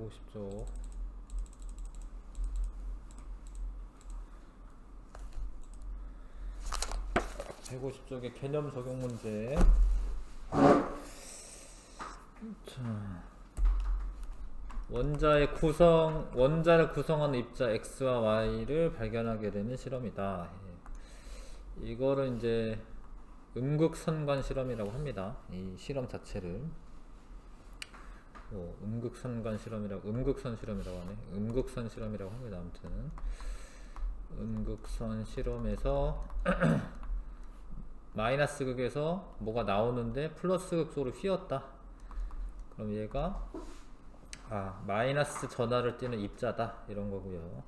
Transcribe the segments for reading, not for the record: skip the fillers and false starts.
150쪽. 150쪽의 개념 적용 문제. 자, 원자를 구성하는 입자 X와 Y를 발견하게 되는 실험이다. 이거를 이제 음극선관 실험이라고 합니다. 이 실험 자체를 음극선 실험이라고 하네. 음극선 실험이라고 합니다. 아무튼 음극선 실험에서 마이너스 극에서 뭐가 나오는데 플러스 극 쪽으로 휘었다. 그럼 얘가 마이너스 전하를 띠는 입자다, 이런 거고요.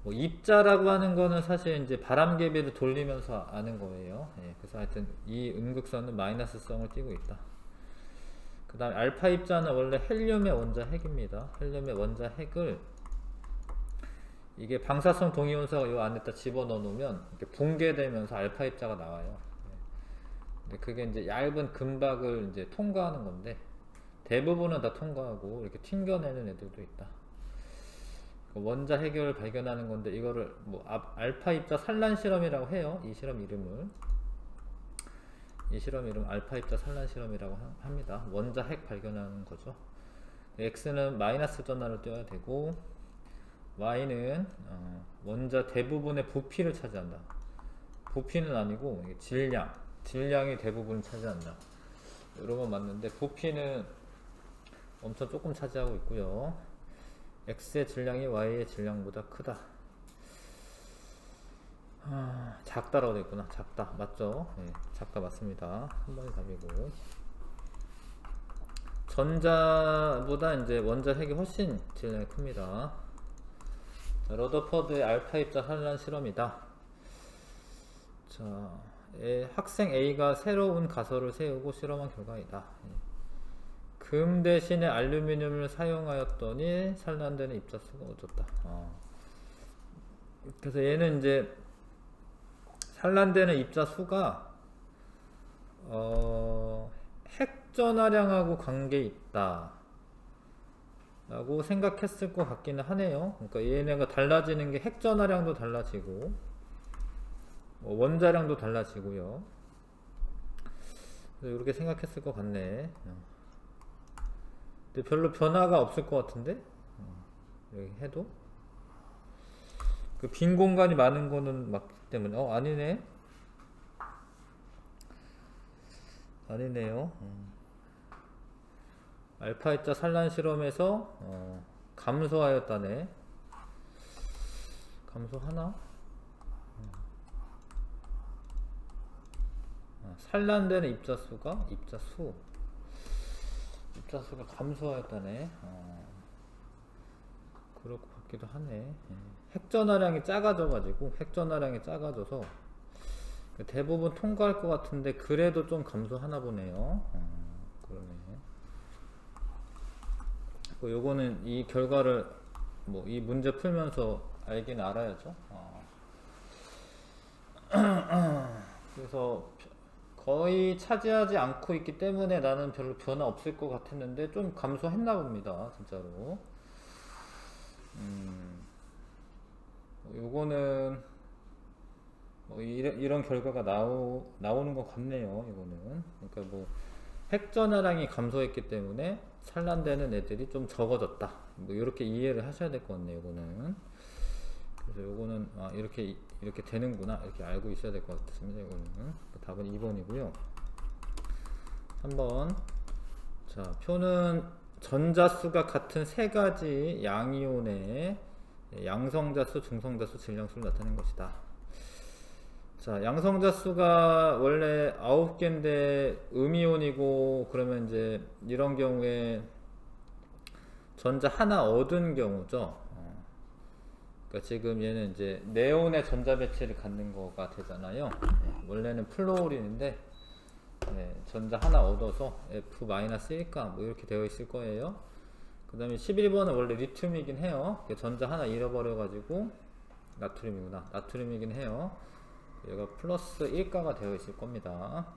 뭐 입자라고 하는 거는 사실 이제 바람개비를 돌리면서 아는 거예요. 그래서 하여튼 이 음극선은 마이너스성을 띠고 있다. 그 다음에 알파 입자는 원래 헬륨의 원자 핵입니다. 헬륨의 원자 핵을 이게 방사성 동위원소가 이 안에다 집어넣어 놓으면 이렇게 붕괴되면서 알파 입자가 나와요. 근데 그게 이제 얇은 금박을 이제 통과하는 건데, 대부분은 다 통과하고 이렇게 튕겨내는 애들도 있다. 원자 핵을 발견하는 건데, 이거를 뭐 알파 입자 산란 실험이라고 해요. 이 실험 이름 알파 입자 산란 실험이라고 합니다. 원자 핵 발견하는 거죠. X는 마이너스 전하를 띄워야 되고, Y는 원자 대부분의 부피를 차지한다. 부피는 아니고 질량이 대부분을 차지한다. 이런 건 맞는데, 부피는 엄청 조금 차지하고 있고요. X의 질량이 Y의 질량보다 크다. 작다라고 되어 있구나. 작다 맞죠? 작다 맞습니다. 한 번에 답이고, 전자보다 이제 원자 핵이 훨씬 질량이 큽니다. 자, 러더퍼드의 알파 입자 산란 실험이다. 자, 학생 A가 새로운 가설을 세우고 실험한 결과이다. 금 대신에 알루미늄을 사용하였더니 산란되는 입자수가 어졌다. 그래서 얘는 이제 산란되는 입자수가 핵전하량하고 관계 있다 라고 생각했을 것 같기는 하네요. 그러니까 얘네가 달라지는 게 핵전하량도 달라지고 원자량도 달라지고요. 그래서 이렇게 생각했을 것 같네. 근데 별로 변화가 없을 것 같은데, 여기 해도 그 빈 공간이 많은 거는 맞기 때문에 아니네요. 알파 입자 산란 실험에서 감소하였다네. 감소하나? 산란되는 입자수가 감소하였다네. 그럴 것 같기도 하네. 핵전하량이 작아져서 대부분 통과할 것 같은데, 그래도 좀 감소하나 보네요. 그러네. 요거는 이 결과를 이 문제 풀면서 알긴 알아야죠. 그래서 거의 차지하지 않고 있기 때문에 나는 별로 변화 없을 것 같았는데 좀 감소했나 봅니다, 진짜로. 요거는 이런 결과가 나오는 것 같네요. 이거는 그러니까 핵전하량이 감소했기 때문에 산란되는 애들이 좀 적어졌다, 이렇게 이해를 하셔야 될 것 같네요. 이거는 그래서 요거는 이렇게 되는구나, 이렇게 알고 있어야 될 것 같습니다. 이거는 답은 2번이고요 3번. 자, 표는 전자수가 같은 세 가지 양이온의 양성자수, 중성자수, 질량수를 나타낸 것이다. 자, 양성자수가 원래 9개인데 음이온이고, 그러면 이제 이런 경우에 전자 하나 얻은 경우죠. 그러니까 지금 얘는 이제 네온의 전자 배치를 갖는 거가 되잖아요. 원래는 플로린인데 전자 하나 얻어서 F-1가 이렇게 되어 있을 거예요. 그 다음에 11번은 원래 리튬이긴 해요. 전자 하나 잃어버려 가지고 나트륨이긴 해요. 얘가 플러스 1가가 되어 있을 겁니다.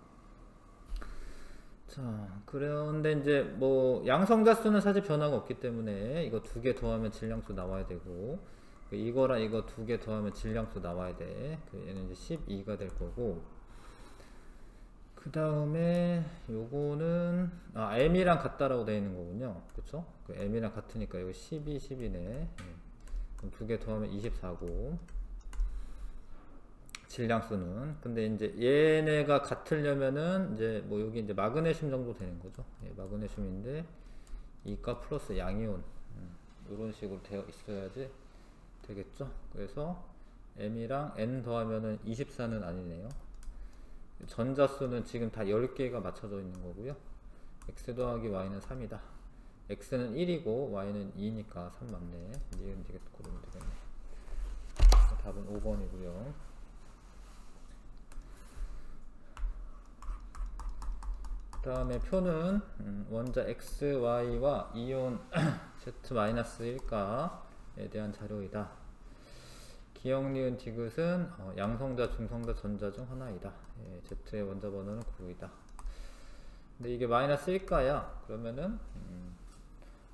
자, 그런데 이제 뭐 양성자수는 사실 변화가 없기 때문에 이거 두 개 더하면 질량수 나와야 되고, 이거랑 이거 두 개 더하면 질량수 나와야 돼. 얘는 이제 12가 될 거고, 그 다음에 요거는 m이랑 같다라고 되어 있는 거군요. 그쵸? 그 m이랑 같으니까 이거 12, 10이네. 그럼 두 개 더하면 24고, 질량수는. 근데 이제 얘네가 같으려면은 이제 뭐 여기 이제 마그네슘 정도 되는 거죠. 예, 마그네슘인데 이가 플러스 양이온, 이런 식으로 되어 있어야지 되겠죠. 그래서 m이랑 n 더하면은 24는 아니네요. 전자수는 지금 다 10개가 맞춰져 있는 거고요. x 더하기 y는 3이다. x는 1이고 y는 2니까 3 맞네. 니은 되게 고르면 되겠네. 답은 5번이고요. 그 다음에 표는 원자 x, y와 이온 z-1가에 대한 자료이다. 기억, 니은, 디귿은 양성자, 중성자, 전자 중 하나이다. 예, Z의 원자 번호는 9이다. 근데 이게 마이너스 1가야. 그러면은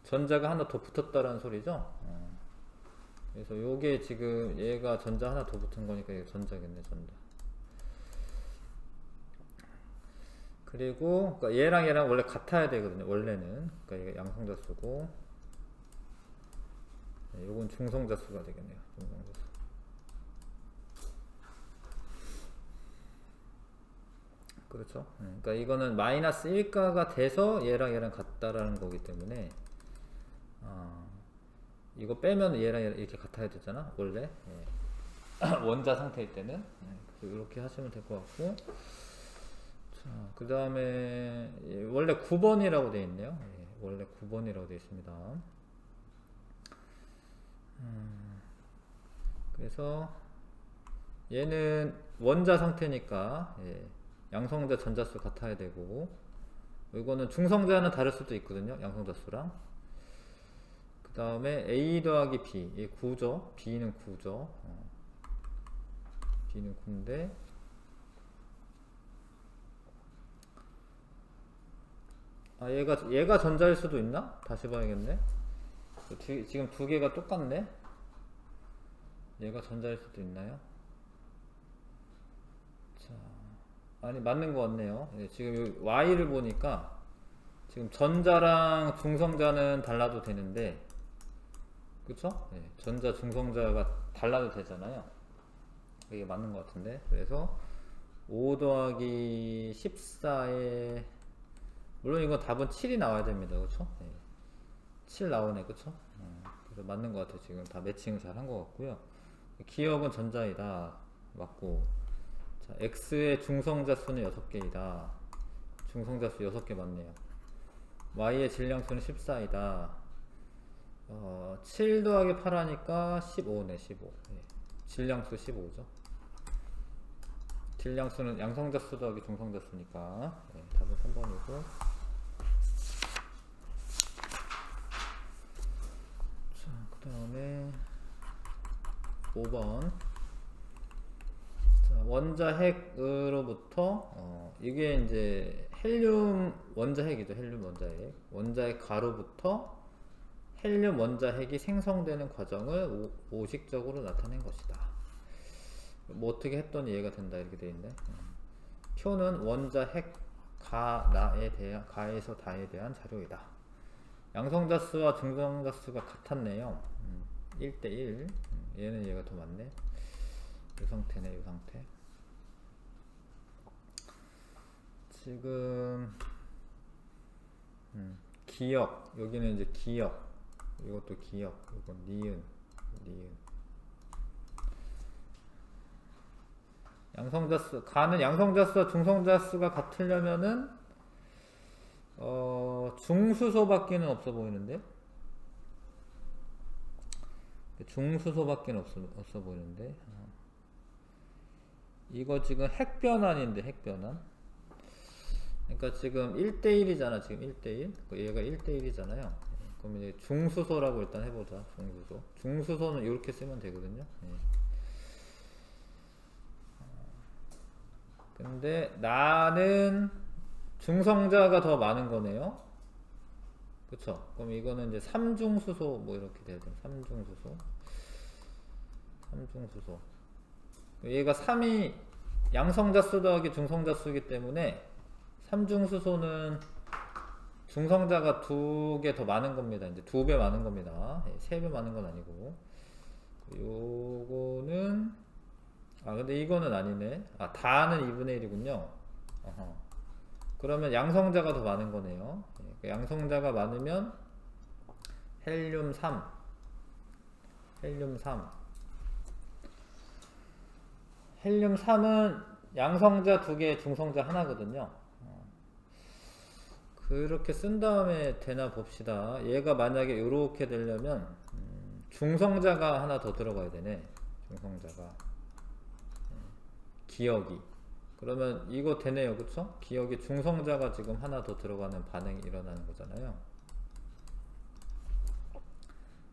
전자가 하나 더 붙었다라는 소리죠. 그래서 요게 지금 얘가 전자 하나 더 붙은 거니까 이게 전자겠네, 전자. 그리고 그러니까 얘랑 원래 같아야 되거든요. 원래는. 그러니까 이게 양성자수고, 네, 요건 중성자수가 되겠네요. 중성자수. 그렇죠. 그러니까 이거는 마이너스 1가가 돼서 얘랑 같다라는 거기 때문에, 이거 빼면 얘랑 이렇게 같아야 되잖아, 원래. 예. 원자 상태일 때는. 이렇게 하시면 될 것 같고, 자, 그 다음에 원래 9번이라고 되어 있네요. 예, 원래 9번이라고 되어 있습니다. 그래서 얘는 원자 상태니까, 예, 양성자 전자수 같아야 되고, 이거는 중성자는 다를 수도 있거든요, 양성자수랑. 그 다음에 A 더하기 B, 이 9죠. B는 9죠. B는 9인데, 얘가 전자일 수도 있나? 다시 봐야겠네. 지금 두 개가 똑같네. 얘가 전자일 수도 있나요? 자, 아니 맞는 것 같네요. 예, 지금 여기 Y를 보니까 지금 전자랑 중성자는 달라도 되는데, 그쵸? 예, 전자 중성자가 달라도 되잖아요. 이게 맞는 것 같은데. 그래서 5 더하기 14에, 물론 이건 답은 7이 나와야 됩니다. 그쵸? 예, 7 나오네. 그쵸? 그래서 맞는 것 같아요. 지금 다 매칭을 잘 한 것 같고요. 기억은 전자이다. 맞고, 자, X의 중성자 수는 6개이다. 중성자 수 6개 맞네요. Y의 질량수는 14이다. 7 더하기 8 하니까 15네. 15. 예. 질량수 15죠. 질량수는 양성자 수 더하기 중성자 수니까, 예, 답은 3번이고. 자, 그 다음에 5번. 원자 핵으로부터, 이게 이제 헬륨 원자 핵이죠. 헬륨 원자 핵. 원자핵 가로부터 헬륨 원자 핵이 생성되는 과정을 오식적으로 나타낸 것이다. 뭐 어떻게 했더니 이해가 된다 이렇게 되어 있네. 표는 원자 핵 가나에 대한, 가에서 다에 대한 자료이다. 양성자수와 중성자수가 같았네요. 1대1. 얘는 얘가 더 많네. 이 상태네, 이 상태. 지금 기억, 여기는 이제 기억, 이것도 기억, 이건 니은. 양성자수, 가는 양성자수와 중성자수가 같으려면은 중수소밖에는 없어 보이는데, 중수소밖에는 없어 보이는데, 이거 지금 핵변환인데, 핵변환. 그러니까 지금 1대1이잖아. 지금 1대1. 얘가 1대1이잖아요. 그럼 이제 중수소라고 일단 해보자. 중수소. 중수소는 이렇게 쓰면 되거든요. 근데 나는 중성자가 더 많은 거네요. 그쵸? 그럼 이거는 이제 삼중수소 뭐 이렇게 돼야 돼. 삼중수소. 삼중수소. 얘가 3이 양성자수 더하기 중성자수이기 때문에 삼중수소는 중성자가 2개 더 많은 겁니다. 이제 2배 많은 겁니다. 3배 많은 건 아니고. 요거는 근데 이거는 아니네. 다는 2분의 1이군요. 그러면 양성자가 더 많은 거네요. 양성자가 많으면 헬륨 3 헬륨 3 헬륨 3은 양성자 2개 중성자 하나거든요. 그렇게 쓴 다음에 되나 봅시다. 얘가 만약에 이렇게 되려면 중성자가 하나 더 들어가야 되네. 중성자가 기억이 그러면 이거 되네요. 그쵸? 기억이 중성자가 지금 하나 더 들어가는 반응이 일어나는 거잖아요.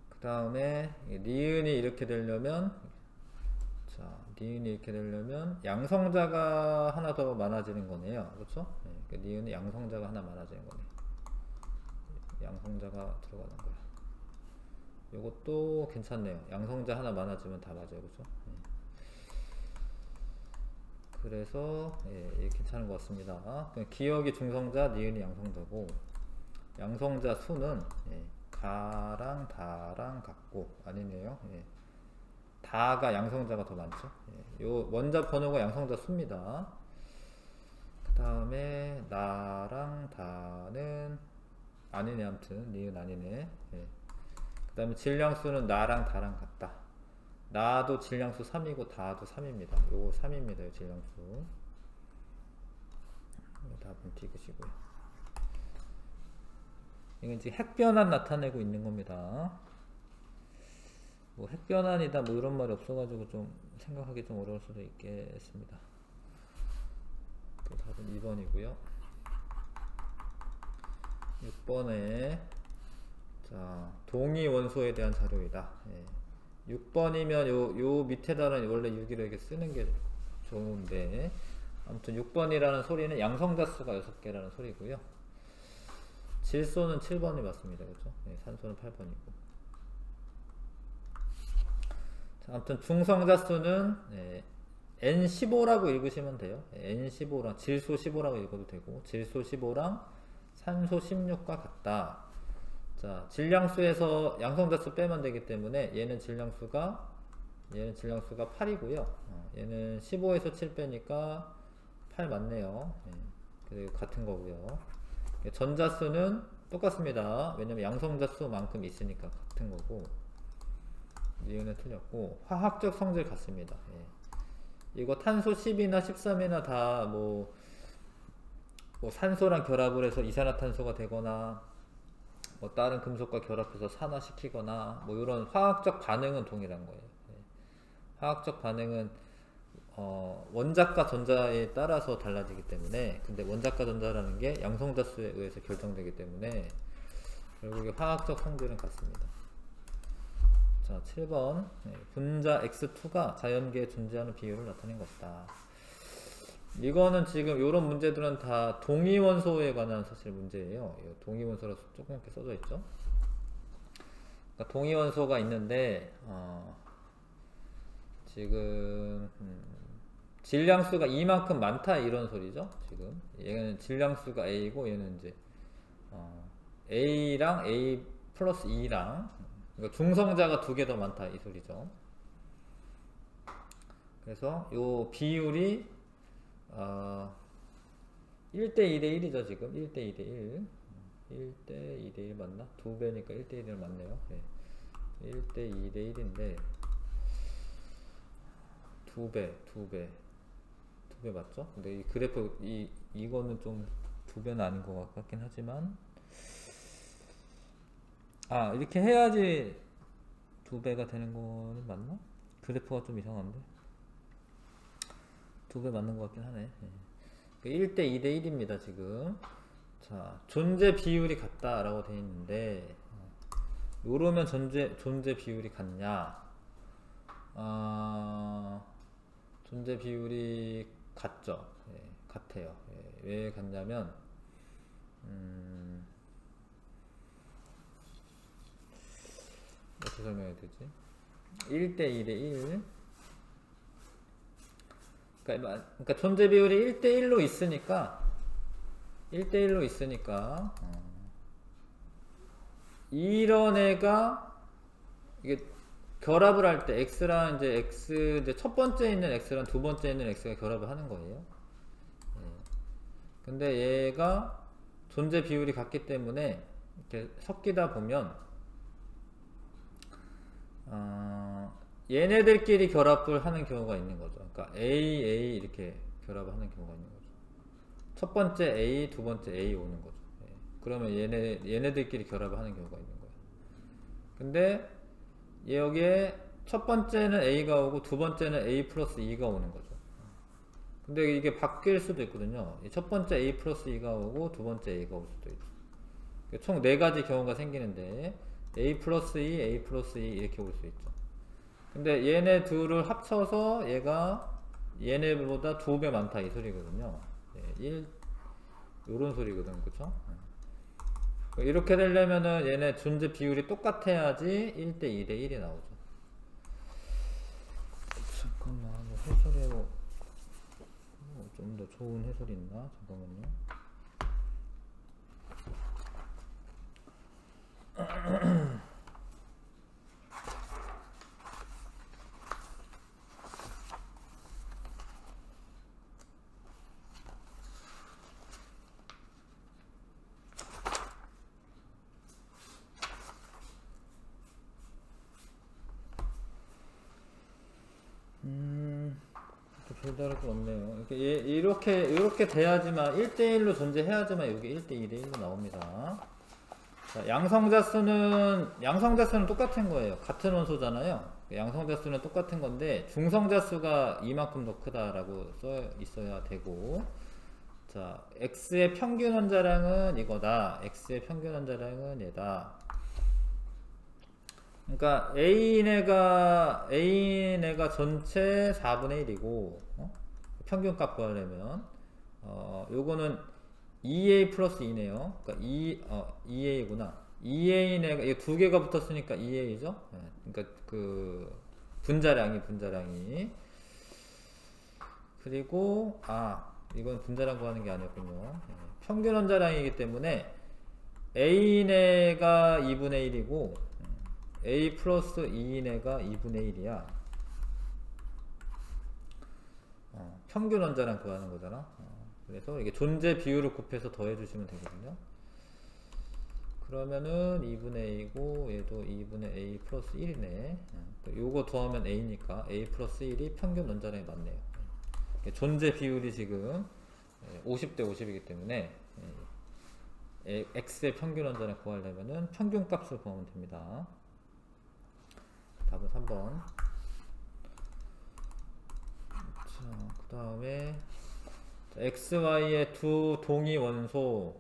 그 다음에 니은이 이렇게 되려면 니은이 이렇게 되려면 양성자가 하나 더 많아지는 거네요. 그쵸? 니은이 양성자가 하나 많아지는 거네. 양성자가 들어가는 거야. 요것도 괜찮네요. 양성자 하나 많아지면 다 맞아요. 그쵸? 그래서 괜찮은 것 같습니다. 기억이 중성자, 니은이 양성자고 양성자 수는 가랑 다랑 같고 아니네요. 다가 양성자가 더 많죠. 요 원자 번호가 양성자 수입니다. 그 다음에 나랑 다는 아니네. 아무튼 니은 아니네. 그 다음에 질량수는 나랑 다랑 같다. 나도 질량수 3이고 다도 3입니다. 요거 3입니다. 요 질량수. 답은 찍으시고요. 이건 지금 핵변환 나타내고 있는 겁니다. 뭐 핵변환이다 뭐 이런 말이 없어가지고 좀 생각하기 좀 어려울 수도 있겠습니다. 또 답은 2번이고요. 6번에 자 동위 원소에 대한 자료이다. 6번이면 요 밑에다는 원래 6이라 이렇게 쓰는 게 좋은데 아무튼 6번이라는 소리는 양성자수가 6개라는 소리고요. 질소는 7번이 맞습니다. 그렇죠? 산소는 8번이고. 아무튼 중성자수는 N15라고 읽으시면 돼요. N15랑 질소 15라고 읽어도 되고 되고 질소 15랑 산소 16과 같다. 자, 질량수에서 양성자수 빼면 되기 때문에 얘는 질량수가 8이고요. 얘는 15에서 7 빼니까 8 맞네요. 그리고 같은 거고요. 전자수는 똑같습니다. 왜냐면 양성자수만큼 있으니까 같은 거고. 이유는 틀렸고 화학적 성질 같습니다. 이거 탄소 10이나 13이나 다 뭐 산소랑 결합을 해서 이산화탄소가 되거나 뭐 다른 금속과 결합해서 산화시키거나 뭐 이런 화학적 반응은 동일한 거예요. 화학적 반응은 원자과 전자에 따라서 달라지기 때문에 근데 원자과 전자라는 게 양성자수에 의해서 결정되기 때문에 결국에 화학적 성질은 같습니다. 자, 7번 분자 X2가 자연계에 존재하는 비율을 나타낸 것이다. 이거는 지금 이런 문제들은 다 동위원소에 관한 사실 문제예요. 동위원소라서 조금 이렇게 써져 있죠. 그러니까 동위원소가 있는데 지금 질량수가 이만큼 많다 이런 소리죠. 지금 얘는 질량수가 A고 얘는 이제 A랑 A 플러스 2랑 그러니까 중성자가 2개 더 많다 이 소리죠. 그래서 요 비율이 1대 2대 1이죠. 지금 1대 2대 1 1대 2대 1 맞나? 2배니까 1대 1이 맞네요. 1대 2대 1인데 2배 맞죠? 근데 이 그래프 이거는 좀 2배는 아닌 것 같긴 하지만 이렇게 해야지 2배가 되는 거는 맞나? 그래프가 좀 이상한데 2배 맞는 것 같긴 하네. 1대 2대 1입니다 지금. 자, 존재 비율이 같다라고 되어 있는데 요러면 존재 비율이 같냐? 존재 비율이 같죠. 같아요. 왜 같냐면 어떻게 설명해야 되지? 1대1에 1. 그러니까 존재 비율이 1대1로 있으니까, 1대1로 있으니까, 이런 애가, 이게 결합을 할 때, x랑 이제 x, 이제 첫 번째 있는 x랑 두 번째 있는 x가 결합을 하는 거예요. 근데 얘가 존재 비율이 같기 때문에, 이렇게 섞이다 보면, 얘네들끼리 결합을 하는 경우가 있는 거죠. 그러니까 A 이렇게 결합을 하는 경우가 있는 거죠. 첫 번째 A, 두 번째 A 오는 거죠. 그러면 얘네들끼리 결합을 하는 경우가 있는 거예요. 근데 여기에 첫 번째는 A가 오고 두 번째는 A 플러스 2가 오는 거죠. 근데 이게 바뀔 수도 있거든요. 첫 번째 A 플러스 2가 오고 두 번째 A가 올 수도 있죠. 총 4가지 경우가 생기는데 A 플러스 2, A 플러스 2 이렇게 올 수 있죠. 근데 얘네 둘을 합쳐서 얘가 얘네보다 2배 많다 이 소리거든요. 1 요런 소리거든, 그쵸? 이렇게 되려면은 얘네 존재 비율이 똑같아야지 1대2대 1이 나오죠. 잠깐만, 뭐 해설에 좀 더 좋은 해설이 있나? 잠깐만요. 별다를 거 없네요. 이렇게 돼야지만 1대1로 존재해야지만 여기 1대2대 1로 나옵니다. 자, 양성자수는 똑같은 거예요. 같은 원소잖아요. 양성자수는 똑같은 건데 중성자수가 이만큼 더 크다라고 써 있어야 되고, 자, x의 평균 원자량은 이거다. x의 평균 원자량은 얘다. 그러니까 A네가 전체 4분의 1이고, 평균값 구하려면 요거는 2A 플러스 2네요. 그러니까 2A구나. 2A네가 이 두 개가 붙었으니까 2A죠. 그러니까 그 분자량이 그리고 이건 분자량 구하는 게 아니었군요. 평균 원자량이기 때문에 A네가 2분의 1이고 A 플러스 2네가 2분의 1이야. 평균 원자량 구하는 거잖아. 그래서 이게 존재 비율을 곱해서 더해주시면 되거든요. 그러면은 2분의 A고 얘도 2분의 A 플러스 1이네. 요거 더하면 A니까 A 플러스 1이 평균 원자량이 맞네요. 존재 비율이 지금 50대 50이기 때문에 X의 평균 원자량 구하려면은 평균 값을 구하면 됩니다. 답은 3번. 자, 그 다음에 XY의 두 동위 원소.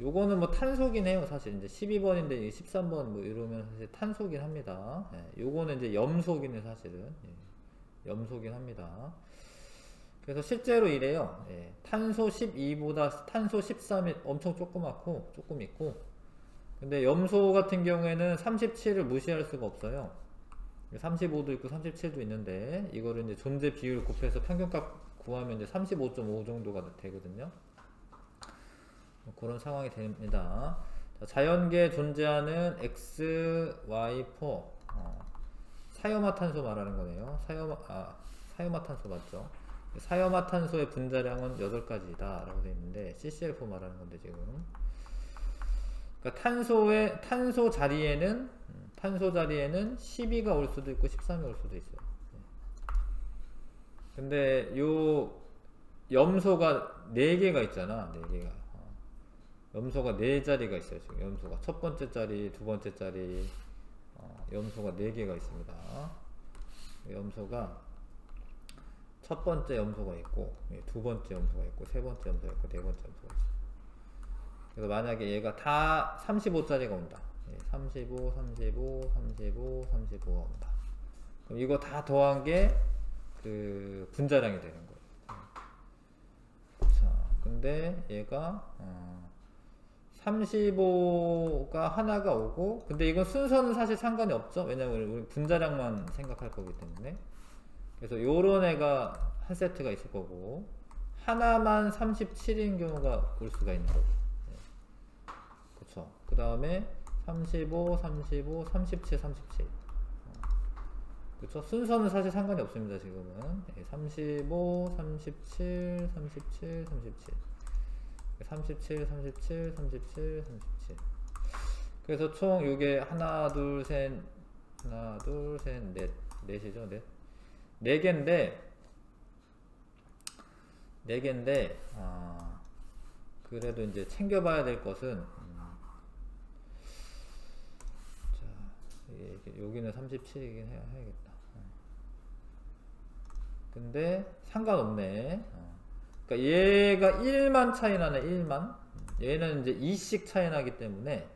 요거는 뭐 탄소긴 해요. 사실 이제 12번인데 13번 뭐 이러면 사실 탄소긴 합니다. 요거는 이제 염소긴 해 사실은. 염소긴 합니다. 그래서 실제로 이래요. 탄소 12보다 탄소 13이 엄청 조그맣고 조금 있고, 근데 염소 같은 경우에는 37을 무시할 수가 없어요. 35도 있고 37도 있는데 이거를 이제 존재 비율 곱해서 평균값 구하면 이제 35.5 정도가 되거든요. 그런 상황이 됩니다. 자, 자연계에 존재하는 XY4 사염화탄소 말하는 거네요. 사염화탄소 맞죠? 사염화탄소의 분자량은 8가지다 라고 되어 있는데 CCl4 말하는 건데 지금, 그러니까 탄소 자리에는 12가 올 수도 있고 13이 올 수도 있어요. 근데 요 염소가 4개가 있잖아. 4개가. 염소가 4자리가 있어요. 지금 염소가 첫 번째 자리, 두 번째 자리, 염소가 4개가 있습니다. 염소가 첫 번째 염소가 있고, 두 번째 염소가 있고, 세 번째 염소가 있고, 네 번째 염소가 있어요. 그래서 만약에 얘가 다 35짜리가 온다. 35, 35, 35, 35가 온다. 그럼 이거 다 더한 게 그 분자량이 되는 거예요. 자, 근데 얘가 35가 하나가 오고, 근데 이건 순서는 사실 상관이 없죠. 왜냐면 우리 분자량만 생각할 거기 때문에. 그래서 요런 애가 한 세트가 있을 거고, 하나만 37인 경우가 올 수가 있는 거고. 네. 그쵸. 그 다음에 35, 35, 37, 37. 그쵸. 순서는 사실 상관이 없습니다, 지금은. 네. 35, 37, 37, 37. 37, 37, 37, 37. 그래서 총 요게 하나, 둘, 셋, 넷이죠, 넷. 네 개인데, 그래도 이제 챙겨봐야 될 것은, 자, 여기는 37이긴 해야겠다. 근데 상관없네. 그러니까 얘가 1만 차이 나네. 1만. 얘는 이제 2씩 차이 나기 때문에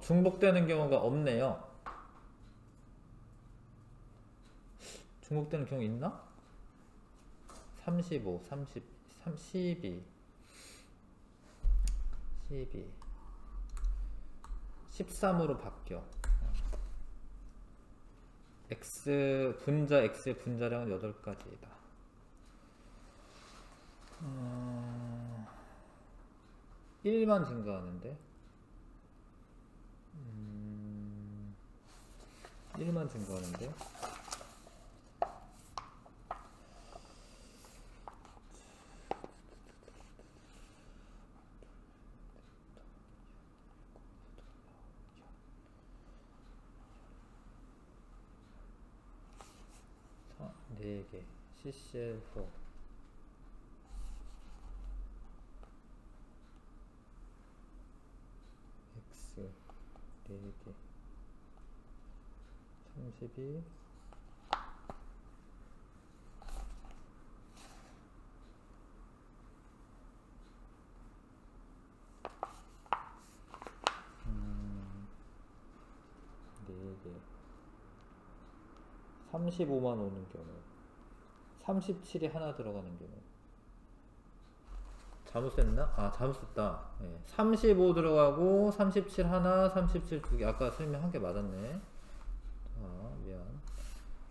중복되는 경우가 없네요. 중복되는 경우 있나? 35, 30, 12, 12, 13으로 바뀌어. X X의 분자량은 8가지이다. 1만 증가하는데 1만 증가하는데 네 개 CCl4 X 4개 32 4개 35만 오는 경우 37이 하나 들어가는 경우 잘못 썼나? 잘못 썼다. 네. 35 들어가고 37 하나 37 2개 아까 설명한 게 맞았네. 미안.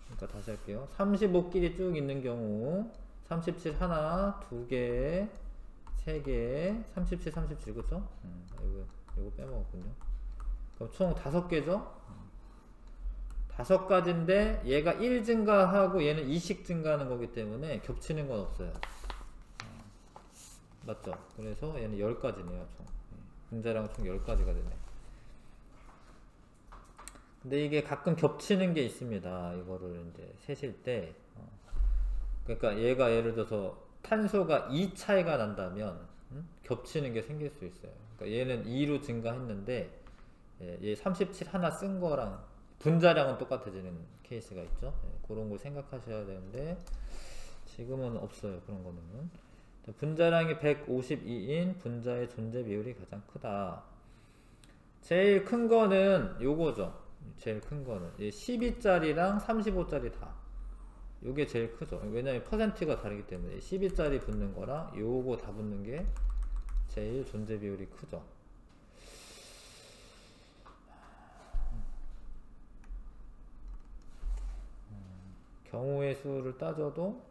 그러니까 다시 할게요. 35끼리 쭉 있는 경우 37 하나 2개 3개 37 37 그쵸? 이거 빼먹었군요. 그럼 총 5개죠? 5가지인데 얘가 1 증가하고 얘는 2씩 증가하는 거기 때문에 겹치는 건 없어요. 맞죠? 그래서 얘는 10가지네요 총. 분자량 총 10가지가 되네. 근데 이게 가끔 겹치는 게 있습니다. 이거를 이제 세실 때 그러니까 얘가 예를 들어서 탄소가 2 차이가 난다면 겹치는 게 생길 수 있어요. 그러니까 얘는 2로 증가했는데 얘 37 하나 쓴 거랑 분자량은 똑같아지는 케이스가 있죠. 그런 걸 생각하셔야 되는데 지금은 없어요. 그런 거는. 분자량이 152인 분자의 존재 비율이 가장 크다. 제일 큰 거는 요거죠. 제일 큰 거는 12짜리랑 35짜리 다. 요게 제일 크죠. 왜냐면 퍼센트가 다르기 때문에 12짜리 붙는 거랑 요거 다 붙는 게 제일 존재 비율이 크죠. 경우의 수를 따져도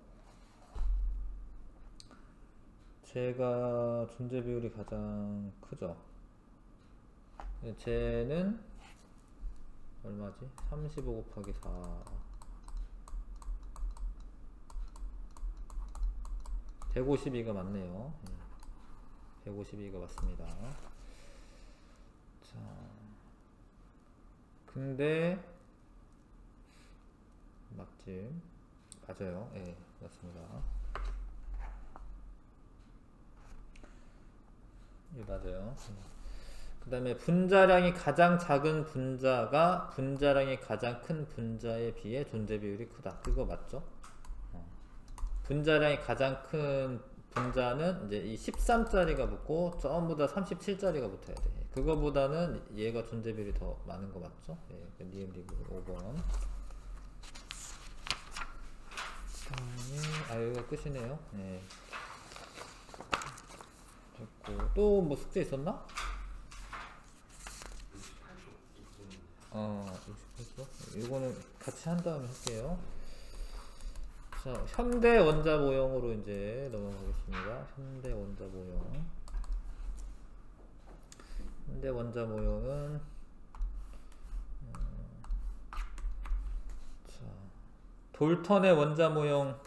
제가 존재 비율이 가장 크죠. 쟤는 얼마지? 35 곱하기 4 152가 맞네요. 152가 맞습니다. 자, 근데 맞지? 맞아요. 예, 맞습니다. 예, 맞아요. 그 다음에 분자량이 가장 작은 분자가 분자량이 가장 큰 분자에 비해 존재 비율이 크다. 그거 맞죠? 분자량이 가장 큰 분자는 이제 이 13짜리가 붙고 전부 다 37짜리가 붙어야 돼. 그거보다는 얘가 존재 비율이 더 많은 거 맞죠? 예, 니은 리뷰 5번. 여기가 끝이네요. 네. 됐고 또 뭐 숙제 있었나? 68초? 이거는 같이 한 다음에 할게요. 자, 현대 원자 모형으로 이제 넘어가겠습니다. 현대 원자 모형. 현대 원자 모형은 자, 돌턴의 원자 모형.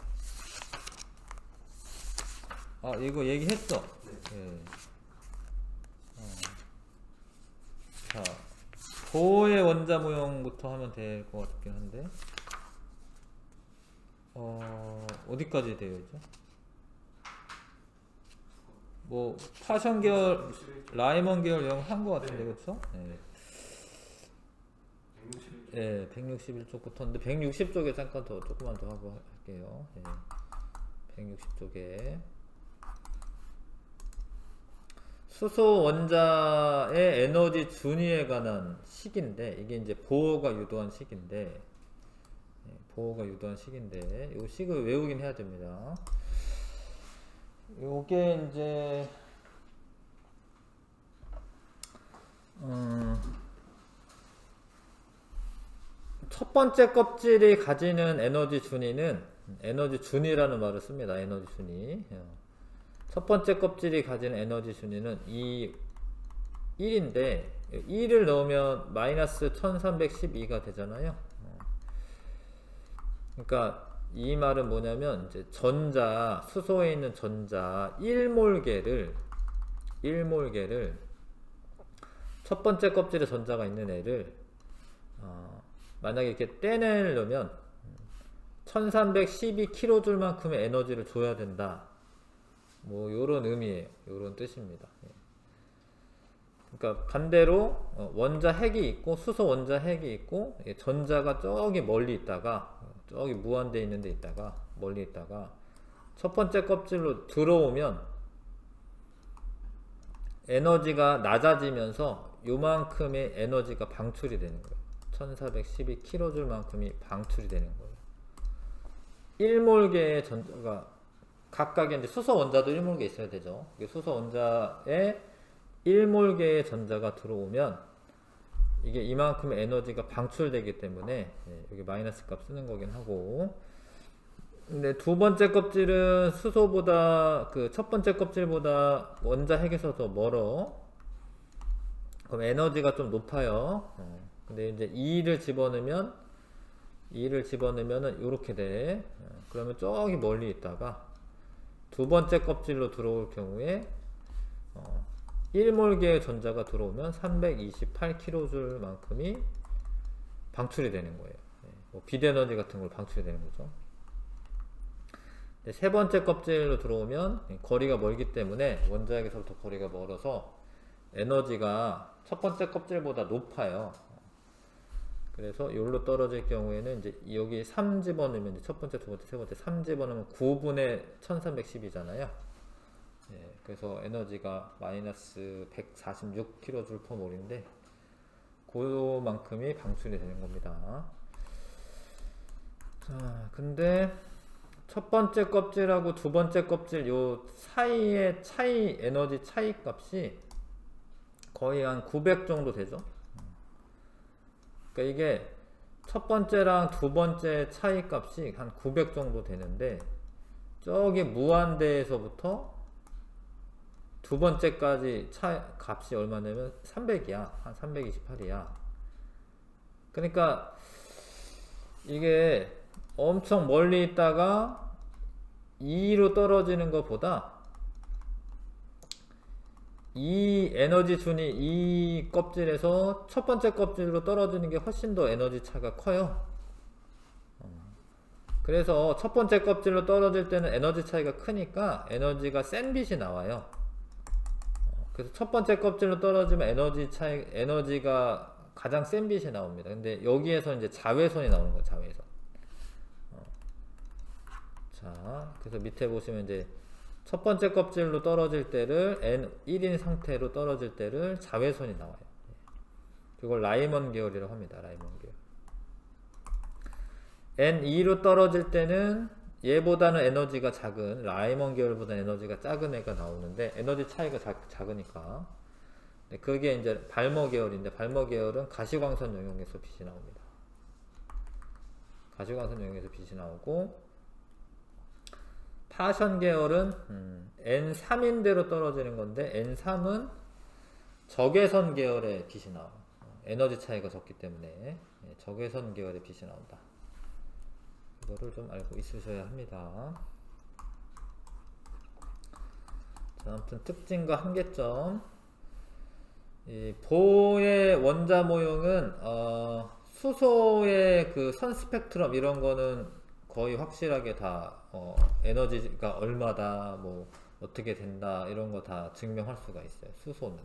아, 이거 얘기했어. 네. 자, 보의 원자 모형부터 하면 될 것 같긴 한데, 어디까지 되어 있죠? 뭐 파션 계열, 라이먼 계열 영어 한 것 같은데, 그렇죠? 네. 161쪽부터인데 160쪽에 잠깐 더 조금만 더 하고 할게요. 160쪽에 수소 원자의 에너지 준위에 관한 식인데, 이게 이제 보어가 유도한 식인데, 이 식을 외우긴 해야 됩니다. 요게 이제 첫 번째 껍질이 가지는 에너지 준위는, 에너지 준위라는 말을 씁니다. 에너지 준위. 첫 번째 껍질이 가지는 에너지 준위는 1인데 1을 넣으면 마이너스 1312가 되잖아요. 그러니까 이 말은 뭐냐면, 이제 전자, 수소에 있는 전자 1몰계를 첫 번째 껍질에 전자가 있는 애를 만약에 이렇게 떼내려면 1312kJ만큼의 에너지를 줘야 된다. 뭐 요런 의미예요. 요런 뜻입니다. 그러니까 반대로 원자 핵이 있고 수소 원자 핵이 있고 전자가 저기 멀리 있다가, 저기 무한대에 있는 데 있다가, 멀리 있다가 첫 번째 껍질로 들어오면 에너지가 낮아지면서 요만큼의 에너지가 방출이 되는 거예요. 1412kJ만큼이 방출이 되는 거예요. 1몰계의 전자가 각각의 이제 수소 원자도 1몰계 있어야 되죠. 수소 원자에 1몰계의 전자가 들어오면 이게 이만큼의 에너지가 방출되기 때문에 여기 마이너스 값 쓰는 거긴 하고, 근데 두 번째 껍질은 수소보다, 그 첫 번째 kop질보다 원자 핵에서 더 멀어. 그럼 에너지가 좀 높아요. 근데 이제 2를 집어넣으면은 이렇게 돼. 그러면 저기 멀리 있다가 두 번째 껍질로 들어올 경우에 1몰계의 전자가 들어오면 328kJ 만큼이 방출이 되는 거예요. 뭐 빛에너지 같은 걸 방출이 되는 거죠. 세 번째 껍질로 들어오면 거리가 멀기 때문에, 원자핵에서부터 거리가 멀어서 에너지가 첫 번째 껍질보다 높아요. 그래서 여기로 떨어질 경우에는 이제 여기 3 집어넣으면, 이제 첫 번째, 두 번째, 세 번째 3 집어넣으면 9분의 1310이잖아요. 그래서 에너지가 마이너스 146kJ/몰인데 그만큼이 방출이 되는 겁니다. 자, 근데 첫 번째 껍질하고 두 번째 껍질 요 사이의 에너지 차이 값이 거의 한 900 정도 되죠. 그러니까 이게 첫 번째랑 두 번째 차이 값이 한 900 정도 되는데, 저기 무한대에서부터 두 번째까지 값이 얼마냐면 300이야. 한 328이야. 그러니까 이게 엄청 멀리 있다가 2로 떨어지는 것보다 이 에너지 준이 이 껍질에서 첫 번째 껍질로 떨어지는 게 훨씬 더 에너지 차가 커요. 그래서 첫 번째 껍질로 떨어질 때는 에너지 차이가 크니까 에너지가 센 빛이 나와요. 그래서 첫 번째 껍질로 떨어지면 에너지가 가장 센 빛이 나옵니다. 근데 여기에서 이제 자외선이 나오는 거예요. 자외선. 자, 그래서 밑에 보시면 이제 첫 번째 껍질로 떨어질 때를 N1인 상태로 떨어질 때를 자외선이 나와요. 그걸 라이먼 계열이라고 합니다. 라이먼 계열. N2로 떨어질 때는 얘보다는 에너지가 작은 라이먼 계열보다 에너지가 작은 애가 나오는데 에너지 차이가 작으니까. 네, 그게 이제 발머 계열인데 발머 계열은 가시광선 영역에서 빛이 나옵니다. 가시광선 영역에서 빛이 나오고 파션 계열은 N3인대로 떨어지는 건데 N3은 적외선 계열의 빛이 나와요. 에너지 차이가 적기 때문에 적외선 계열의 빛이 나온다. 이거를 좀 알고 있으셔야 합니다. 자, 아무튼 특징과 한계점. 이 보의 원자 모형은 수소의 그 선 스펙트럼 이런 거는 거의 확실하게 다 에너지가 얼마다 뭐 어떻게 된다 이런 거 다 증명할 수가 있어요. 수소는.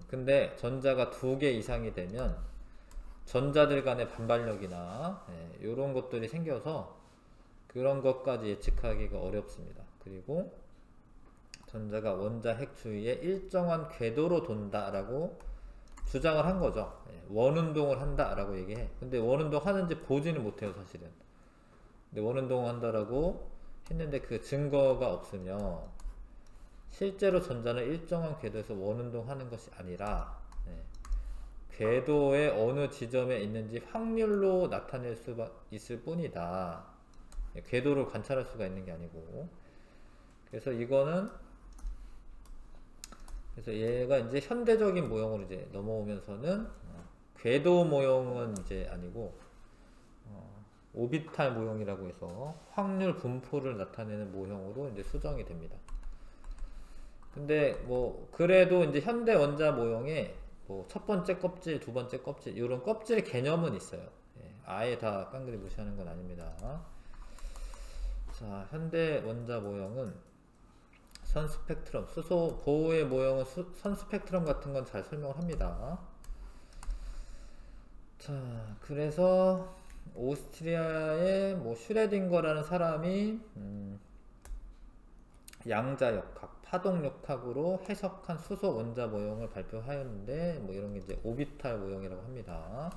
근데 전자가 2개 이상이 되면 전자들 간의 반발력이나 이런 것들이 생겨서 그런 것까지 예측하기가 어렵습니다. 그리고 전자가 원자 핵 주위에 일정한 궤도로 돈다라고 주장을 한 거죠. 원운동을 한다라고 얘기해. 근데 원운동 하는지 보지는 못해요, 사실은. 근데 원운동을 한다라고 했는데 그 증거가 없으면 실제로 전자는 일정한 궤도에서 원운동 하는 것이 아니라 궤도의 어느 지점에 있는지 확률로 나타낼 수 있을 뿐이다. 궤도를 관찰할 수가 있는 게 아니고. 그래서 이거는 그래서 얘가 이제 현대적인 모형으로 이제 넘어오면서는 궤도 모형은 이제 아니고 오비탈 모형이라고 해서 확률 분포를 나타내는 모형으로 이제 수정이 됩니다. 근데 뭐 그래도 이제 현대 원자 모형에 뭐 첫 번째 껍질, 두 번째 껍질 이런 껍질 개념은 있어요. 아예 다 깡그리 무시하는 건 아닙니다. 자, 현대 원자 모형은 선 스펙트럼, 수소 보호의 모형은 선 스펙트럼 같은 건 잘 설명을 합니다. 자, 그래서 오스트리아의 뭐 슈레딩거라는 사람이 양자역학, 파동역학으로 해석한 수소 원자 모형을 발표하였는데 뭐 이런 게 이제 오비탈 모형이라고 합니다.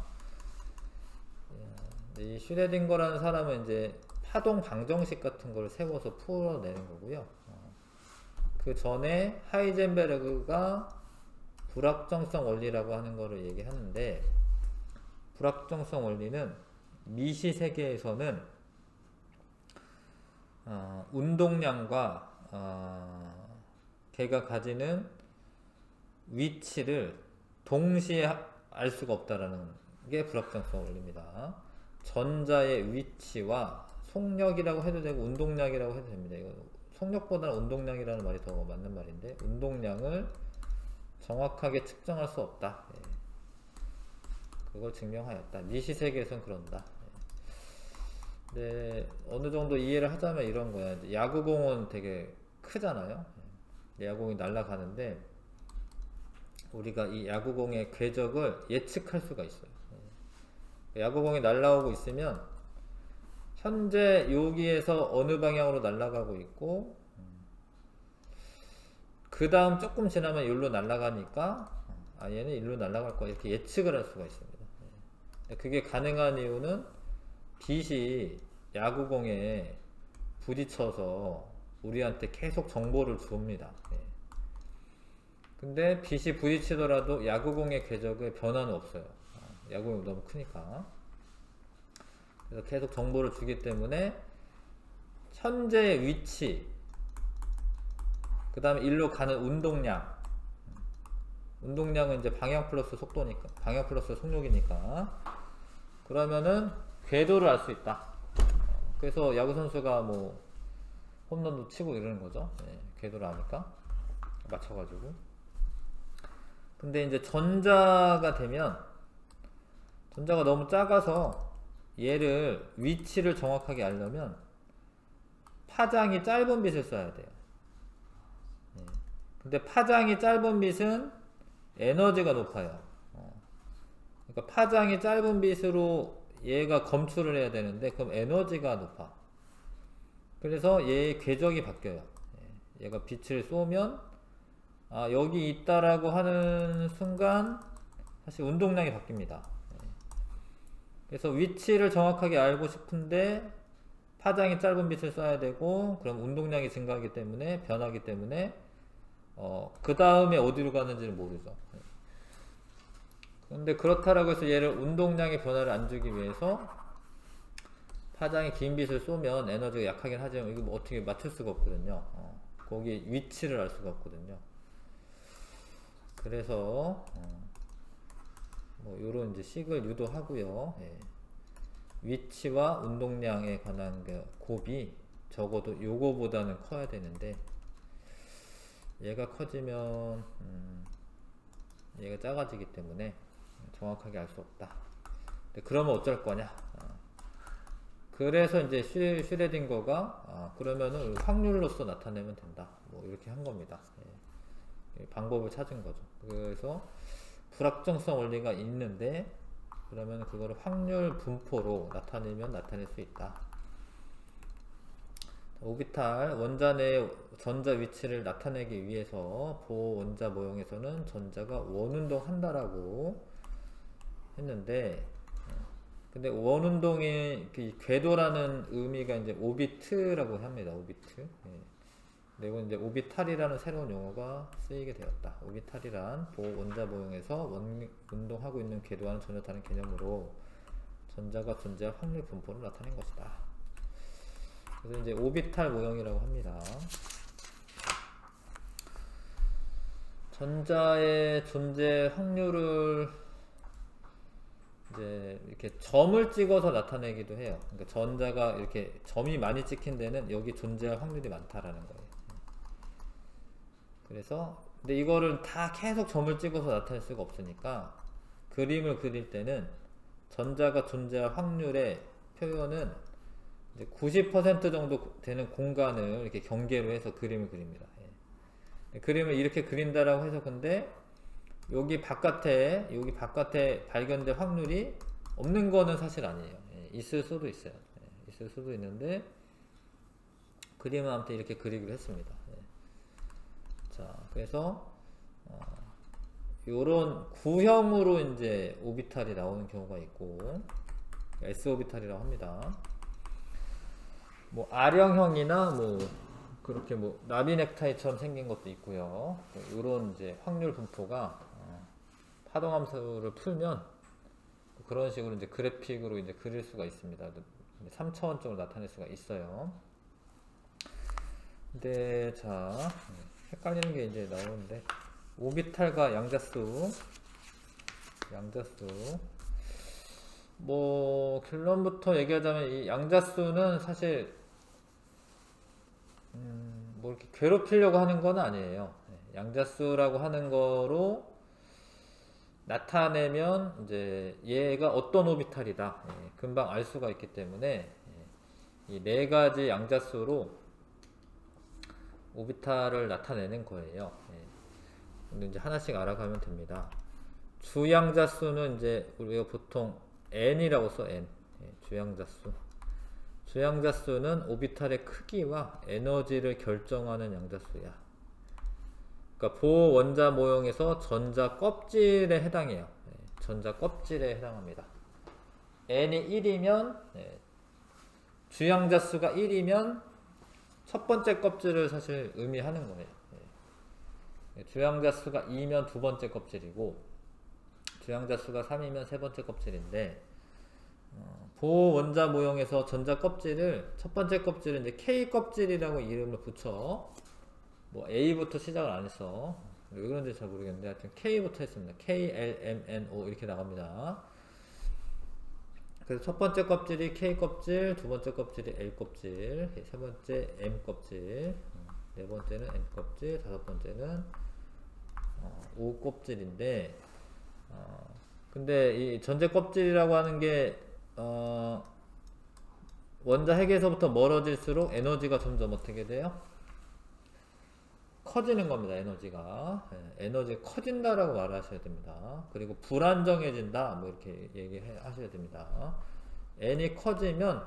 이 슈레딩거라는 사람은 이제 파동 방정식 같은 걸 세워서 풀어내는 거고요. 그 전에 하이젠베르그가 불확정성 원리라고 하는 거를 얘기하는데 불확정성 원리는 미시 세계에서는 운동량과 걔가 가지는 위치를 동시에 알 수가 없다라는 게 불확정성 원리입니다. 전자의 위치와 속력이라고 해도 되고 운동량이라고 해도 됩니다. 이거 속력보다는 운동량이라는 말이 더 맞는 말인데 운동량을 정확하게 측정할 수 없다. 그걸 증명하였다. 미시 세계에선 그런다. 네, 어느 정도 이해를 하자면 이런 거야. 야구공은 되게 크잖아요. 야구공이 날아가는데 우리가 이 야구공의 궤적을 예측할 수가 있어요. 야구공이 날아오고 있으면 현재 여기에서 어느 방향으로 날아가고 있고 그 다음 조금 지나면 여기로 날아가니까 얘는 일로 날아갈 거야 이렇게 예측을 할 수가 있습니다. 그게 가능한 이유는 빛이 야구공에 부딪혀서 우리한테 계속 정보를 줍니다. 근데 빛이 부딪히더라도 야구공의 궤적에 변화는 없어요. 야구공이 너무 크니까. 그래서 계속 정보를 주기 때문에 현재 위치, 그 다음에 일로 가는 운동량은 이제 방향 플러스 속도니까, 방향 플러스 속력이니까, 그러면은 궤도를 알 수 있다. 그래서 야구 선수가 뭐 홈런도 치고 이러는 거죠. 궤도를 아니까 맞춰가지고. 근데 이제 전자가 되면 전자가 너무 작아서 얘를 위치를 정확하게 알려면 파장이 짧은 빛을 써야 돼요. 근데 파장이 짧은 빛은 에너지가 높아요. 그러니까 파장이 짧은 빛으로 얘가 검출을 해야 되는데 그럼 에너지가 높아. 그래서 얘의 궤적이 바뀌어요. 얘가 빛을 쏘면 여기 있다라고 하는 순간 사실 운동량이 바뀝니다. 그래서 위치를 정확하게 알고 싶은데 파장이 짧은 빛을 쏴야 되고, 그럼 운동량이 증가하기 때문에, 변하기 때문에 그 다음에 어디로 가는지는 모르죠. 근데 그렇다라고 해서 얘를 운동량의 변화를 안 주기 위해서 파장이 긴 빛을 쏘면 에너지가 약하긴 하지만 이거 뭐 어떻게 맞출 수가 없거든요. 거기 위치를 알 수가 없거든요. 그래서 뭐 요런 이제 식을 유도하고요. 예. 위치와 운동량에 관한 그 곱이 적어도 요거보다는 커야 되는데, 얘가 커지면 얘가 작아지기 때문에 정확하게 알 수 없다. 근데 그러면 어쩔 거냐? 그래서 이제 슈레딩거가 그러면은 확률로서 나타내면 된다. 뭐 이렇게 한 겁니다. 예. 방법을 찾은 거죠. 그래서 불확정성 원리가 있는데, 그러면 그거를 확률 분포로 나타내면 나타낼 수 있다. 오비탈 원자 내 전자 위치를 나타내기 위해서 보호 원자 모형에서는 전자가 원운동 한다라고 했는데, 근데 원운동의 그 궤도라는 의미가 이제 오비트라고 합니다. 오비트. 예. 그리고 이제 오비탈이라는 새로운 용어가 쓰이게 되었다. 오비탈이란 보호 원자 모형에서 운동하고 있는 궤도와는 전혀 다른 개념으로 전자가 존재할 확률 분포를 나타낸 것이다. 그래서 이제 오비탈 모형이라고 합니다. 전자의 존재 확률을 이제 이렇게 점을 찍어서 나타내기도 해요. 그러니까 전자가 이렇게 점이 많이 찍힌 데는 여기 존재할 확률이 많다라는 거예요. 그래서 근데 이거를 다 계속 점을 찍어서 나타낼 수가 없으니까 그림을 그릴 때는 전자가 존재할 확률의 표현은 이제 90% 정도 되는 공간을 이렇게 경계로 해서 그림을 그립니다. 예. 그림을 이렇게 그린다라고 해서 근데 여기 바깥에 발견될 확률이 없는 거는 사실 아니에요. 예. 있을 수도 있어요. 예. 있을 수도 있는데 그림은 아무튼 이렇게 그리기로 했습니다. 예. 자, 그래서 요런 구형으로 이제 오비탈이 나오는 경우가 있고, S 오비탈이라고 합니다. 뭐 R형이나 뭐 그렇게 뭐 나비 넥타이처럼 생긴 것도 있고요. 요런 이제 확률 분포가 파동 함수를 풀면 그런 식으로 이제 그래픽으로 이제 그릴 수가 있습니다. 3차원적으로 나타낼 수가 있어요. 근데 자, 헷갈리는 게 이제 나오는데, 오비탈과 양자수 뭐 결론부터 얘기하자면 이 양자수는 사실 뭐 이렇게 괴롭히려고 하는 건 아니에요. 양자수라고 하는 거로 나타내면 이제 얘가 어떤 오비탈이다 금방 알 수가 있기 때문에 이 네 가지 양자수로 오비탈을 나타내는 거예요. 근데 이제 하나씩 알아가면 됩니다. 주양자수는 이제 우리가 보통 n이라고 써. n. 주양자수. 주양자수는 오비탈의 크기와 에너지를 결정하는 양자수야. 그러니까 보호 원자 모형에서 전자 껍질에 해당해요. 전자 껍질에 해당합니다. n이 1이면 주양자수가 1이면 첫 번째 껍질을 사실 의미하는 거예요. 주양자수가 2면 두 번째 껍질이고, 주양자수가 3이면 세 번째 껍질인데, 보호 원자 모형에서 전자 껍질을, 첫 번째 껍질은 이제 K 껍질이라고 이름을 붙여, 뭐 A부터 시작을 안 했어. 왜 그런지 잘 모르겠는데, 하여튼 K부터 했습니다. K, L, M, N, O 이렇게 나갑니다. 그래서 첫 번째 껍질이 K 껍질, 두 번째 껍질이 L 껍질, 세 번째 M 껍질, 네 번째는 N 껍질, 다섯 번째는 O 껍질인데, 근데 이 전제 껍질이라고 하는 게 원자 핵에서부터 멀어질수록 에너지가 점점 어떻게 돼요? 커지는 겁니다. 에너지가. 에너지가 커진다라고 말하셔야 됩니다. 그리고 불안정해진다 뭐 이렇게 얘기하셔야 됩니다. n이 커지면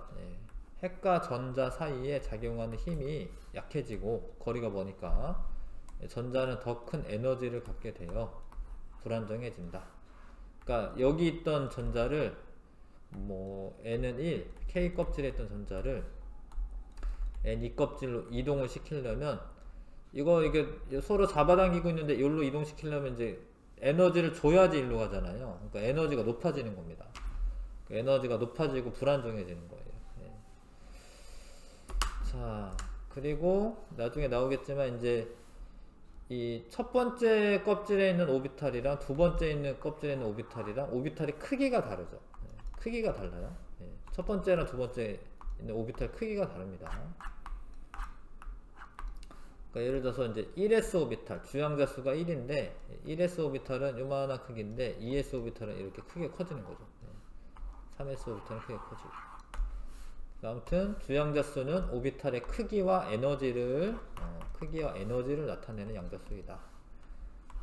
핵과 전자 사이에 작용하는 힘이 약해지고 거리가 머니까 전자는 더 큰 에너지를 갖게 되어 불안정해진다. 그러니까 여기 있던 전자를 뭐 n은 1, K 껍질에 있던 전자를 N2 껍질로 이동을 시키려면 이게 서로 잡아당기고 있는데 여기로 이동시키려면 이제 에너지를 줘야지 일로 가잖아요. 그러니까 에너지가 높아지는 겁니다. 에너지가 높아지고 불안정해지는 거예요. 예. 자, 그리고 나중에 나오겠지만 이제 이 첫 번째 껍질에 있는 오비탈이랑 두 번째 있는 껍질에 있는 오비탈이랑 오비탈의 크기가 다르죠. 예. 크기가 달라요. 예. 첫 번째랑 두 번째 있는 오비탈 크기가 다릅니다. 그러니까 예를 들어서 이제 1s 오비탈 주양자 수가 1인데 1s 오비탈은 요만한 크기인데 2s 오비탈은 이렇게 크게 커지는 거죠. 3s 오비탈은 크게 커지고. 아무튼 주양자 수는 오비탈의 크기와 에너지를 나타내는 양자수이다.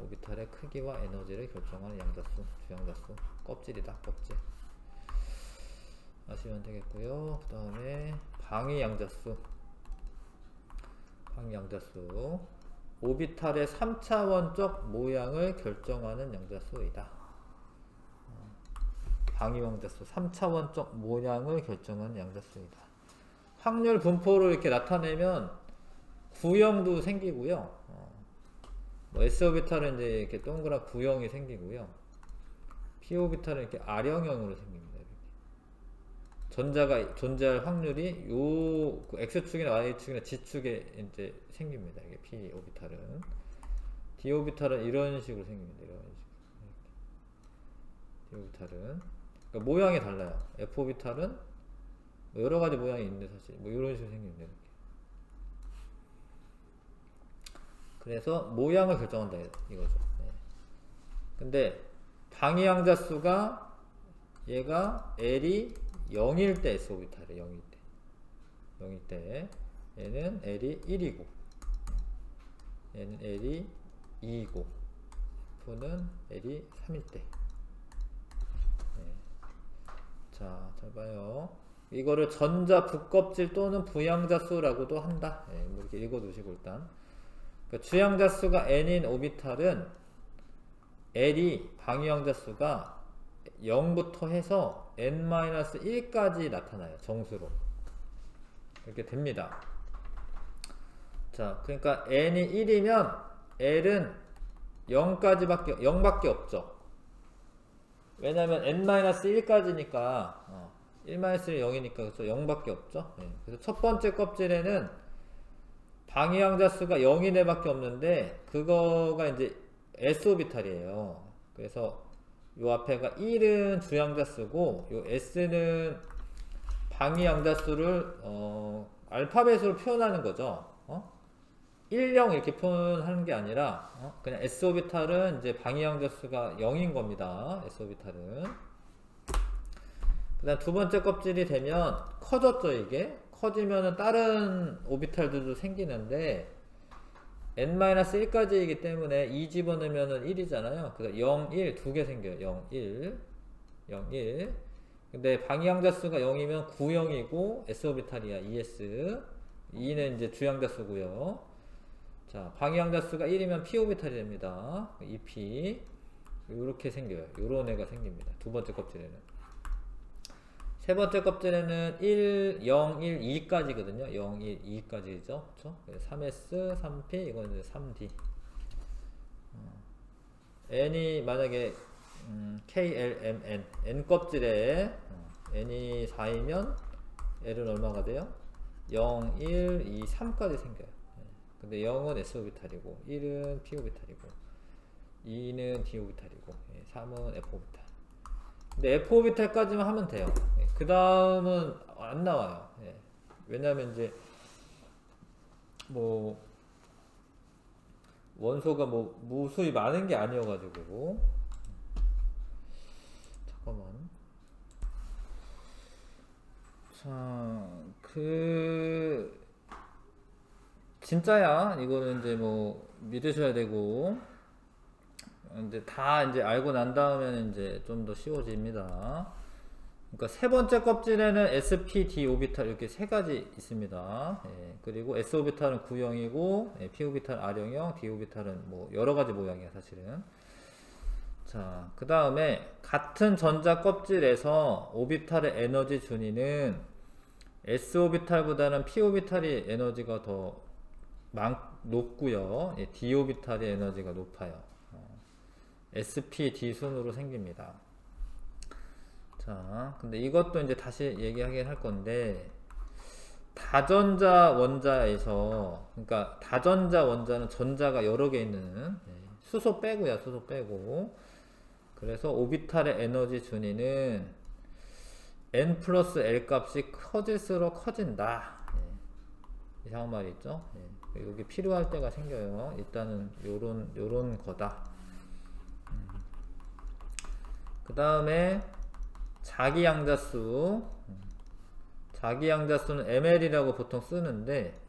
오비탈의 크기와 에너지를 결정하는 양자수, 주양자수, 껍질이다. 껍질. 아시면 되겠고요. 그 다음에 방위 양자수. 방위양자수 오비탈의 3차원적 모양을 결정하는 양자수이다. 방위양자수 3차원적 모양을 결정하는 양자수이다. 확률 분포로 이렇게 나타내면 구형도 생기고요. S오비탈은 이제 이렇게 동그란 구형이 생기고요. P오비탈은 이렇게 R형형으로 생깁니다. 전자가 존재할 확률이 요 X축이나 Y축이나 G축에 이제 생깁니다. 이게 P 오비탈은. D 오비탈은 이런 식으로 생깁니다. 이런 식으로. D 오비탈은. 그러니까 모양이 달라요. F 오비탈은 여러 가지 모양이 있는데 사실 뭐 이런 식으로 생깁니다. 이렇게. 그래서 모양을 결정한다 이거죠. 네. 근데 방위양자수가 얘가 L이 0일 때 S오비탈이 0일 때 0일 때 얘는 L이 1이고 얘는 L이 2이고 F는 L이 3일 때. 네. 자, 잘 봐요. 이거를 전자 부껍질 또는 부양자수라고도 한다. 네, 이렇게 읽어 두시고 일단 그러니까 주양자수가 N인 오비탈은 L이 방위양자수가 0부터 해서 n-1까지 나타나요. 정수로. 이렇게 됩니다. 자, 그러니까 n이 1이면 L은 0밖에 없죠. 왜냐면 n-1까지니까 1-1이 0이니까 그래서 0밖에 없죠. 네. 그래서 첫 번째 껍질에는 방위양자수가 0인 애밖에 없는데 그거가 이제 S오비탈이에요. 그래서 요 앞에가 1은 주양자수고 요 S는 방위양자수를 알파벳으로 표현하는 거죠. 1, 0 이렇게 표현하는 게 아니라 그냥 S오비탈은 이제 방위양자수가 0인 겁니다. S오비탈은. 그 다음 두 번째 껍질이 되면 커졌죠. 이게 커지면은 다른 오비탈들도 생기는데 n-1까지이기 때문에 2 집어넣으면은 1이잖아요. 그래서 0, 1 두 개 생겨요. 0, 1, 0, 1. 근데 방위양자수가 0이면 구형이고 S오비탈이야. ES. 2는 이제 주양자수고요. 자, 방위양자수가 1이면 P오비탈이 됩니다. EP. 요렇게 생겨요. 요런 애가 생깁니다. 두 번째 껍질에는. 세 번째 껍질에는 1, 0, 1, 2까지거든요. 0, 1, 2까지죠. 그쵸? 3S, 3P, 이건 이제 3D. N이 만약에 KLMN, N 껍질에 N이 4이면 L은 얼마가 돼요? 0, 1, 2, 3까지 생겨요. 근데 0은 S오비탈이고 1은 P오비탈이고 2는 D오비탈이고 3은 F오비탈. 근데 F오비탈까지만 하면 돼요. 그 다음은 안 나와요. 왜냐면 이제 뭐 원소가 뭐 무수히 많은 게 아니어가지고. 잠깐만. 자, 진짜야. 이거는 이제 뭐 믿으셔야 되고. 근데 다 이제 알고 난 다음에는 이제 좀 더 쉬워집니다. 그러니까 세 번째 껍질에는 SP, D 오비탈 이렇게 세 가지 있습니다. 그리고 S 오비탈은 구형이고, P 오비탈은 R형형, D 오비탈은 뭐 여러 가지 모양이야 사실은. 자, 그 다음에 같은 전자 껍질에서 오비탈의 에너지 준위는 s 오비탈보다는 p 오비탈이 에너지가 더 높고요. 예, d 오비탈의 에너지가 높아요. sp d 순으로 생깁니다. 자, 근데 이것도 이제 다시 얘기하긴 할 건데, 다전자 원자에서, 그러니까 다전자 원자는 전자가 여러 개 있는, 수소 빼고야, 수소 빼고. 그래서 오비탈의 에너지 준위는 n 플러스 l 값이 커질수록 커진다. 이상한 말이 있죠? 여기 필요할 때가 생겨요. 일단은 요런 거다. 그 다음에 자기양자수. 자기양자수는 ml이라고 보통 쓰는데,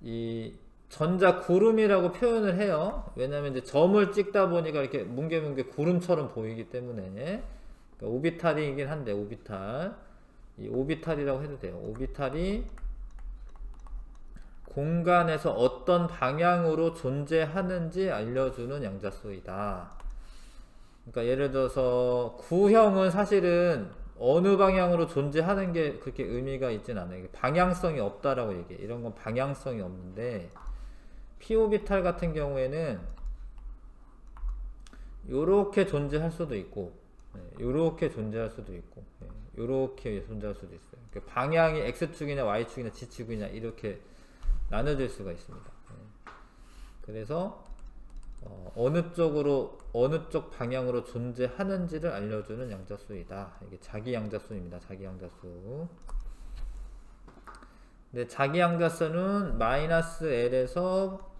이 전자 구름이라고 표현을 해요. 왜냐면 이제 점을 찍다 보니까 이렇게 뭉게뭉게 구름처럼 보이기 때문에. 그러니까 오비탈이긴 한데, 오비탈. 이 오비탈이라고 해도 돼요. 오비탈이 공간에서 어떤 방향으로 존재하는지 알려주는 양자수이다. 그러니까 예를 들어서 구형은 사실은 어느 방향으로 존재하는 게 그렇게 의미가 있진 않아요. 방향성이 없다라고 얘기해. 이런 건 방향성이 없는데, p오비탈 같은 경우에는 요렇게 존재할 수도 있고, 요렇게 존재할 수도 있고, 요렇게 존재할 수도 있어요. 그러니까 방향이 x축이냐 y축이냐 z축이냐 이렇게 나눠질 수가 있습니다. 그래서 어느 쪽 방향으로 존재하는지를 알려주는 양자수이다. 이게 자기 양자수입니다. 자기 양자수. 근데 자기 양자수는 마이너스 L에서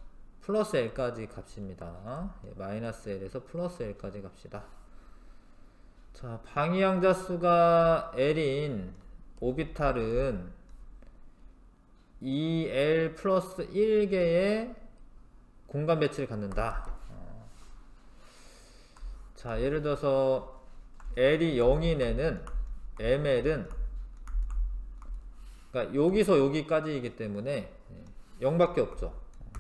플러스 L까지 값입니다. 마이너스 L에서 플러스 L까지 값이다. 자, 방위 양자수가 L인 오비탈은 2L 플러스 1개의 공간 배치를 갖는다. 자, 예를 들어서 L이 0인 애는 ML은, 그러니까 여기서 여기까지이기 때문에 0밖에 없죠.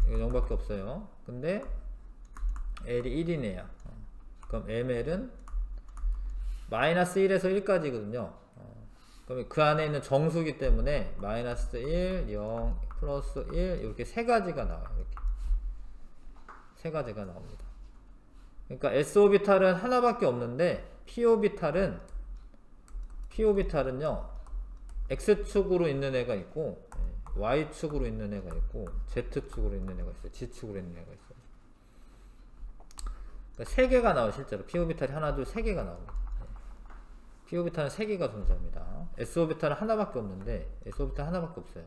이거 0밖에 없어요. 근데 L이 1인 애야. 그럼 ML은 마이너스 1에서 1까지거든요. 그럼 그 안에 있는 정수기 때문에 마이너스 1, 0, 플러스 1 이렇게 세 가지가 나와요. 이렇게 세 가지가 나옵니다. 그러니까 s오비탈은 하나밖에 없는데 p오비탈은요 x축으로 있는 애가 있고 y축으로 있는 애가 있고 z축으로 있는 애가 있어요. g축으로 있는 애가 있어요. 그러니까 세 개가 나와요. 실제로 p오비탈이 하나, 둘, 세 개가 나옵니다. p오비탈은 세 개가 존재합니다. s오비탈은 하나밖에 없는데 s오비탈 하나밖에 없어요.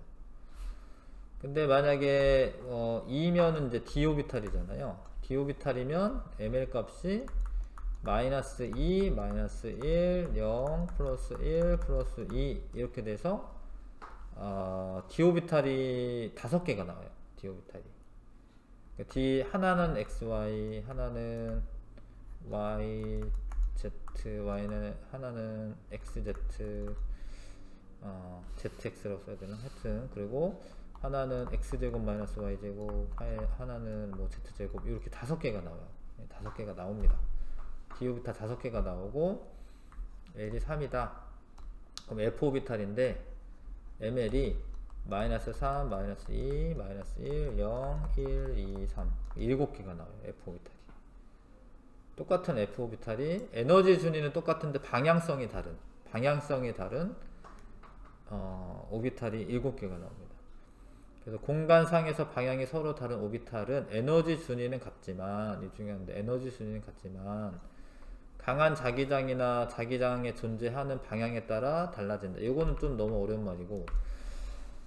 근데 만약에 2면은 이제 d오비탈이잖아요. d오비탈이면 ml 값이 마이너스 2, 마이너스 1, 0, 플러스 1, 플러스 2 이렇게 돼서 d오비탈이 5개가 나와요. d오비탈이. 그러니까 d 하나는 xy, 하나는 y, z, y는 하나는 xz, zx라고 써야 되나? 하여튼 그리고 하나는 x제곱 마이너스 y제곱, 하나는 뭐 z제곱 이렇게 5개가 나와요. 5개가 나옵니다. d오비탈 5개가 나오고 L이 3이다. 그럼 f오비탈인데 ml이 마이너스 3, 마이너스 2, 마이너스 1, 0, 1, 2, 3 7개가 나와요. f오비탈이. 똑같은 f오비탈이 에너지 준위는 똑같은데 방향성이 다른 오비탈이 7개가 나옵니다. 그래서 공간상에서 방향이 서로 다른 오비탈은 에너지 준위는 같지만, 이 중요한데 에너지 준위는 같지만 강한 자기장이나 자기장에 존재하는 방향에 따라 달라진다. 이거는 좀 너무 어려운 말이고,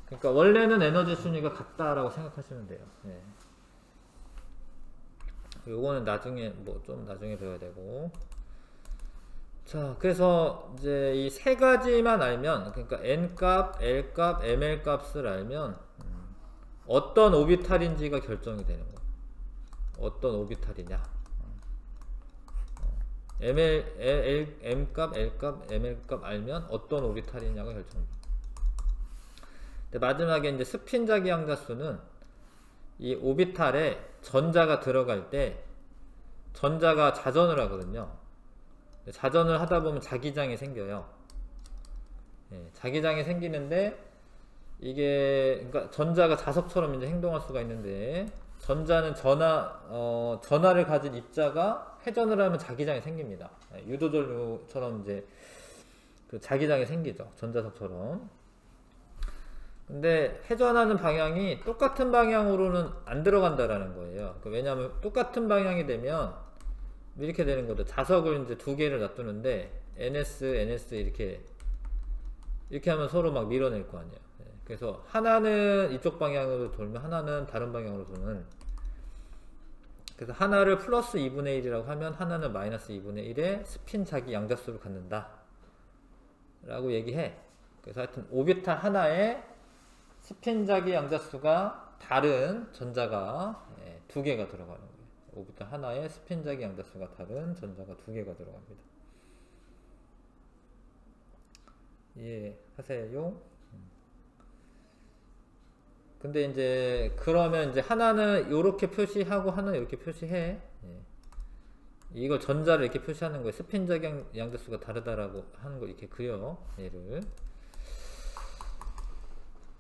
그러니까 원래는 에너지 순위가 같다라고 생각하시면 돼요. 네. 요거는 나중에 좀 나중에 배워야 되고. 자, 그래서 이제 이 세 가지만 알면, 그러니까 n값, l값, ml값을 알면 어떤 오비탈인지가 결정이 되는 거예요. 어떤 오비탈이냐. m값, l값, ml값 알면 어떤 오비탈이냐가 결정됩니다. 마지막에 이제 스핀 자기양자수는 이 오비탈에 전자가 들어갈 때 전자가 자전을 하거든요. 자전을 하다 보면 자기장이 생겨요. 자기장이 생기는데 이게 그러니까 전자가 자석처럼 이제 행동할 수가 있는데 전자는 전하를 가진 입자가 회전을 하면 자기장이 생깁니다. 유도전류처럼 이제 그 자기장이 생기죠. 전자석처럼. 근데 회전하는 방향이 똑같은 방향으로는 안 들어간다라는 거예요. 왜냐하면 똑같은 방향이 되면 이렇게 되는 거죠. 자석을 이제 두 개를 놔두는데 NS 이렇게 하면 서로 막 밀어낼 거 아니에요. 그래서 하나는 이쪽 방향으로 돌면 하나는 다른 방향으로 도는, 그래서 하나를 플러스 2분의 1이라고 하면 하나는 마이너스 2분의 1의 스핀 자기 양자수를 갖는다 라고 얘기해. 그래서 하여튼 오비탈 하나에 스핀 자기 양자수가 다른 전자가 두 개가 들어가는 거예요. 오비탈 하나에 스핀 자기 양자수가 다른 전자가 두 개가 들어갑니다. 이해하세요? 근데 이제 그러면 이제 하나는 이렇게 표시하고 하나는 이렇게 표시해. 이걸 전자를 이렇게 표시하는 거예요. 스핀 자기 양자수가 다르다라고 하는 거 이렇게 그려. 얘를.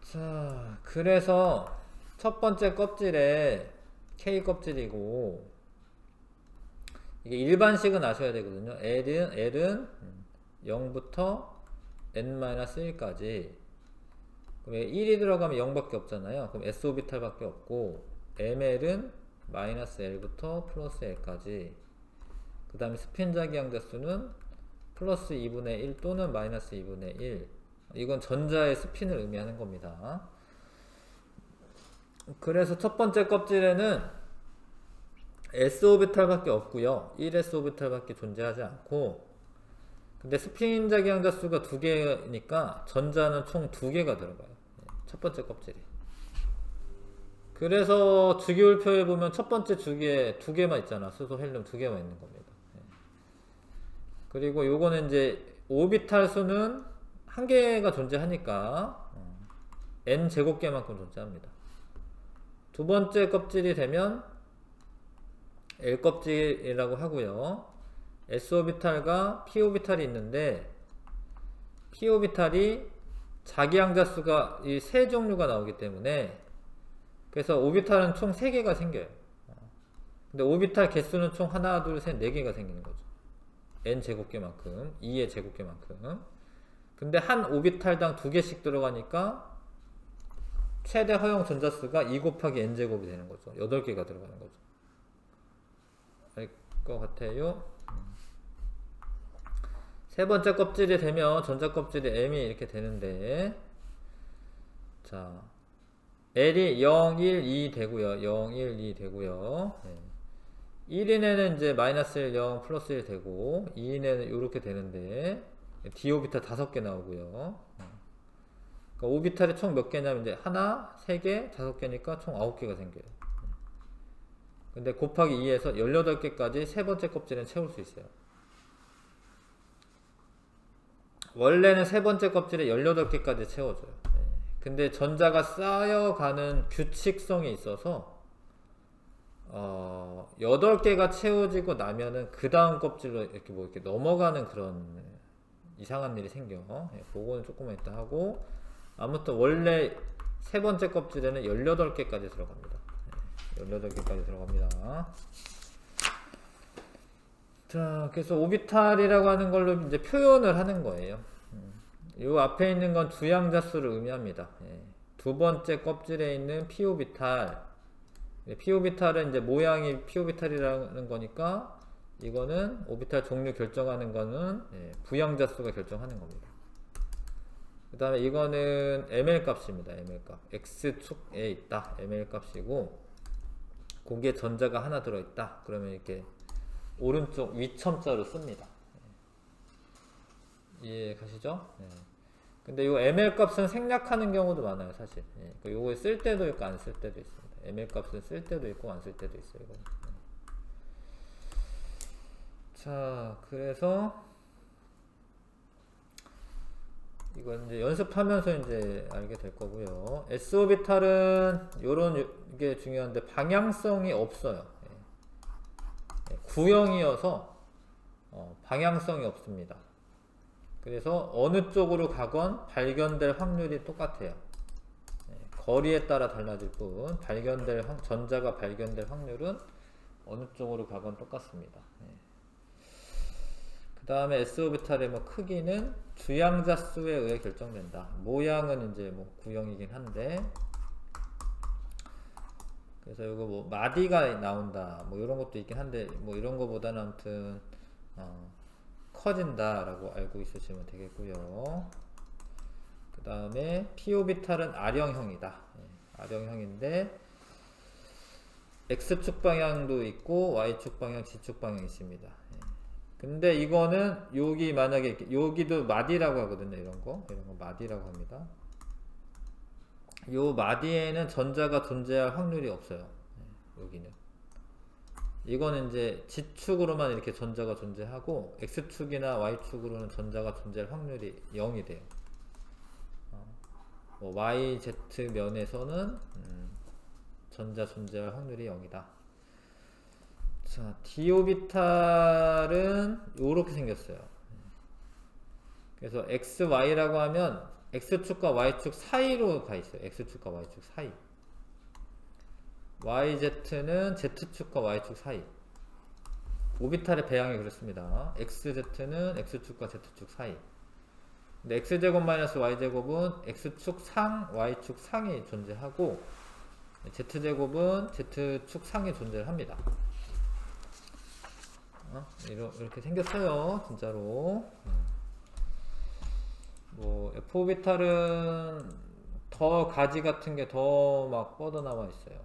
자, 그래서 첫 번째 껍질에 K 껍질이고, 이게 일반식은 아셔야 되거든요. L은 0부터 n-1까지. 그럼 1이 들어가면 0밖에 없잖아요. 그럼 s 오비탈밖에 없고, ml은 마이너스 L부터 플러스 L까지. 그 다음에 스핀 자기 양자수는 플러스 2분의 1 또는 마이너스 2분의 1. 이건 전자의 스핀을 의미하는 겁니다. 그래서 첫 번째 껍질에는 s 오비탈밖에 없고요. 1s 오비탈밖에 존재하지 않고, 근데 스핀 자기 양자수가 두 개니까 전자는 총 두 개가 들어가요. 첫 번째 껍질이. 그래서 주기율표에 보면 첫 번째 주기에 두 개만 있잖아. 수소, 헬륨 두 개만 있는 겁니다. 그리고 요거는 이제 오비탈 수는 한 개가 존재하니까 n 제곱개만큼 존재합니다. 두 번째 껍질이 되면 L 껍질이라고 하고요. s 오비탈과 p 오비탈이 있는데 p 오비탈이 자기 양자수가 이 세 종류가 나오기 때문에, 그래서 오비탈은 총 3개가 생겨요. 근데 오비탈 개수는 총 하나, 둘, 셋, 4개가 생기는 거죠. n 제곱개만큼, 2의 제곱개만큼. 근데 한 오비탈당 2개씩 들어가니까 최대 허용 전자수가 2 곱하기 n 제곱이 되는 거죠. 8개가 들어가는 거죠. 알 것 같아요? 세 번째 껍질이 되면 전자 껍질이 m이 이렇게 되는데, 자, L이 0, 1, 2 되고요. 0, 1, 2 되고요. 1인에는 이제 마이너스 1, 0, 플러스 1 되고, 2인에는 이렇게 되는데, d 오비탈 5개 나오고요. 그러니까 오비탈이 총 몇 개냐면 이제 하나, 3개, 5개니까 총 9개가 생겨요. 근데 곱하기 2에서 18개까지 세 번째 껍질은 채울 수 있어요. 원래는 세 번째 껍질에 18개까지 채워줘요. 근데 전자가 쌓여가는 규칙성이 있어서 8개가 채워지고 나면은 그 다음 껍질로 이렇게 뭐 이렇게 넘어가는 그런 이상한 일이 생겨. 그거는 조금만 이따 하고, 아무튼 원래 세 번째 껍질에는 18개까지 들어갑니다. 18개까지 들어갑니다. 자, 그래서 오비탈이라고 하는 걸로 이제 표현을 하는 거예요. 요 앞에 있는 건 주양자수를 의미합니다. 두 번째 껍질에 있는 p 오비탈. p 오비탈은 이제 모양이 p 오비탈이라는 거니까, 이거는 오비탈 종류 결정하는 거는 부양자수가 결정하는 겁니다. 그 다음에 이거는 ml 값입니다. ml 값. x축에 있다. ml 값이고, 거기에 전자가 하나 들어있다. 그러면 이렇게 오른쪽 위첨자로 씁니다. 이해 가시죠? 근데 이 ml 값은 생략하는 경우도 많아요, 사실. 요거 쓸 때도 있고 안 쓸 때도 있습니다. ml 값은 쓸 때도 있고 안 쓸 때도 있어요. 이거. 자, 그래서 이건 이제 연습하면서 이제 알게 될 거고요. s 오비탈은 요런 게 중요한데 방향성이 없어요. 구형이어서 방향성이 없습니다. 그래서 어느 쪽으로 가건 발견될 확률이 똑같아요. 거리에 따라 달라질 뿐 전자가 발견될 확률은 어느 쪽으로 가건 똑같습니다. 그 다음에 S오비탈의 뭐 크기는 주양자 수에 의해 결정된다. 모양은 이제 뭐 구형이긴 한데, 그래서 이거 뭐 마디가 나온다 뭐 이런 것도 있긴 한데, 뭐 이런 거보다는 아무튼 커진다 라고 알고 있으시면 되겠고요. 그 다음에 P오비탈은 R형이다. R형인데 X축 방향도 있고 Y축 방향, Z축 방향이 있습니다. 근데 이거는 여기 만약에 여기도 마디라고 하거든요. 이런 거 마디라고 합니다. 요 마디에는 전자가 존재할 확률이 없어요. 여기는. 이거는 이제 G축으로만 이렇게 전자가 존재하고 X축이나 Y축으로는 전자가 존재할 확률이 0이 돼요. 뭐 YZ 면에서는 전자 존재할 확률이 0이다. 자, D오비탈은 요렇게 생겼어요. 그래서 XY라고 하면 X축과 Y축 사이로 가 있어요. X축과 Y축 사이. YZ는 Z축과 Y축 사이. 오비탈의 배양이 그렇습니다. XZ는 X축과 Z축 사이. 근데 X제곱 마이너스 Y제곱은 X축 상, Y축 상이 존재하고, Z제곱은 Z축 상이 존재를 합니다. 이렇게 생겼어요. 진짜로. 뭐 F오비탈은 더 가지 같은 게 더 막 뻗어나와 있어요.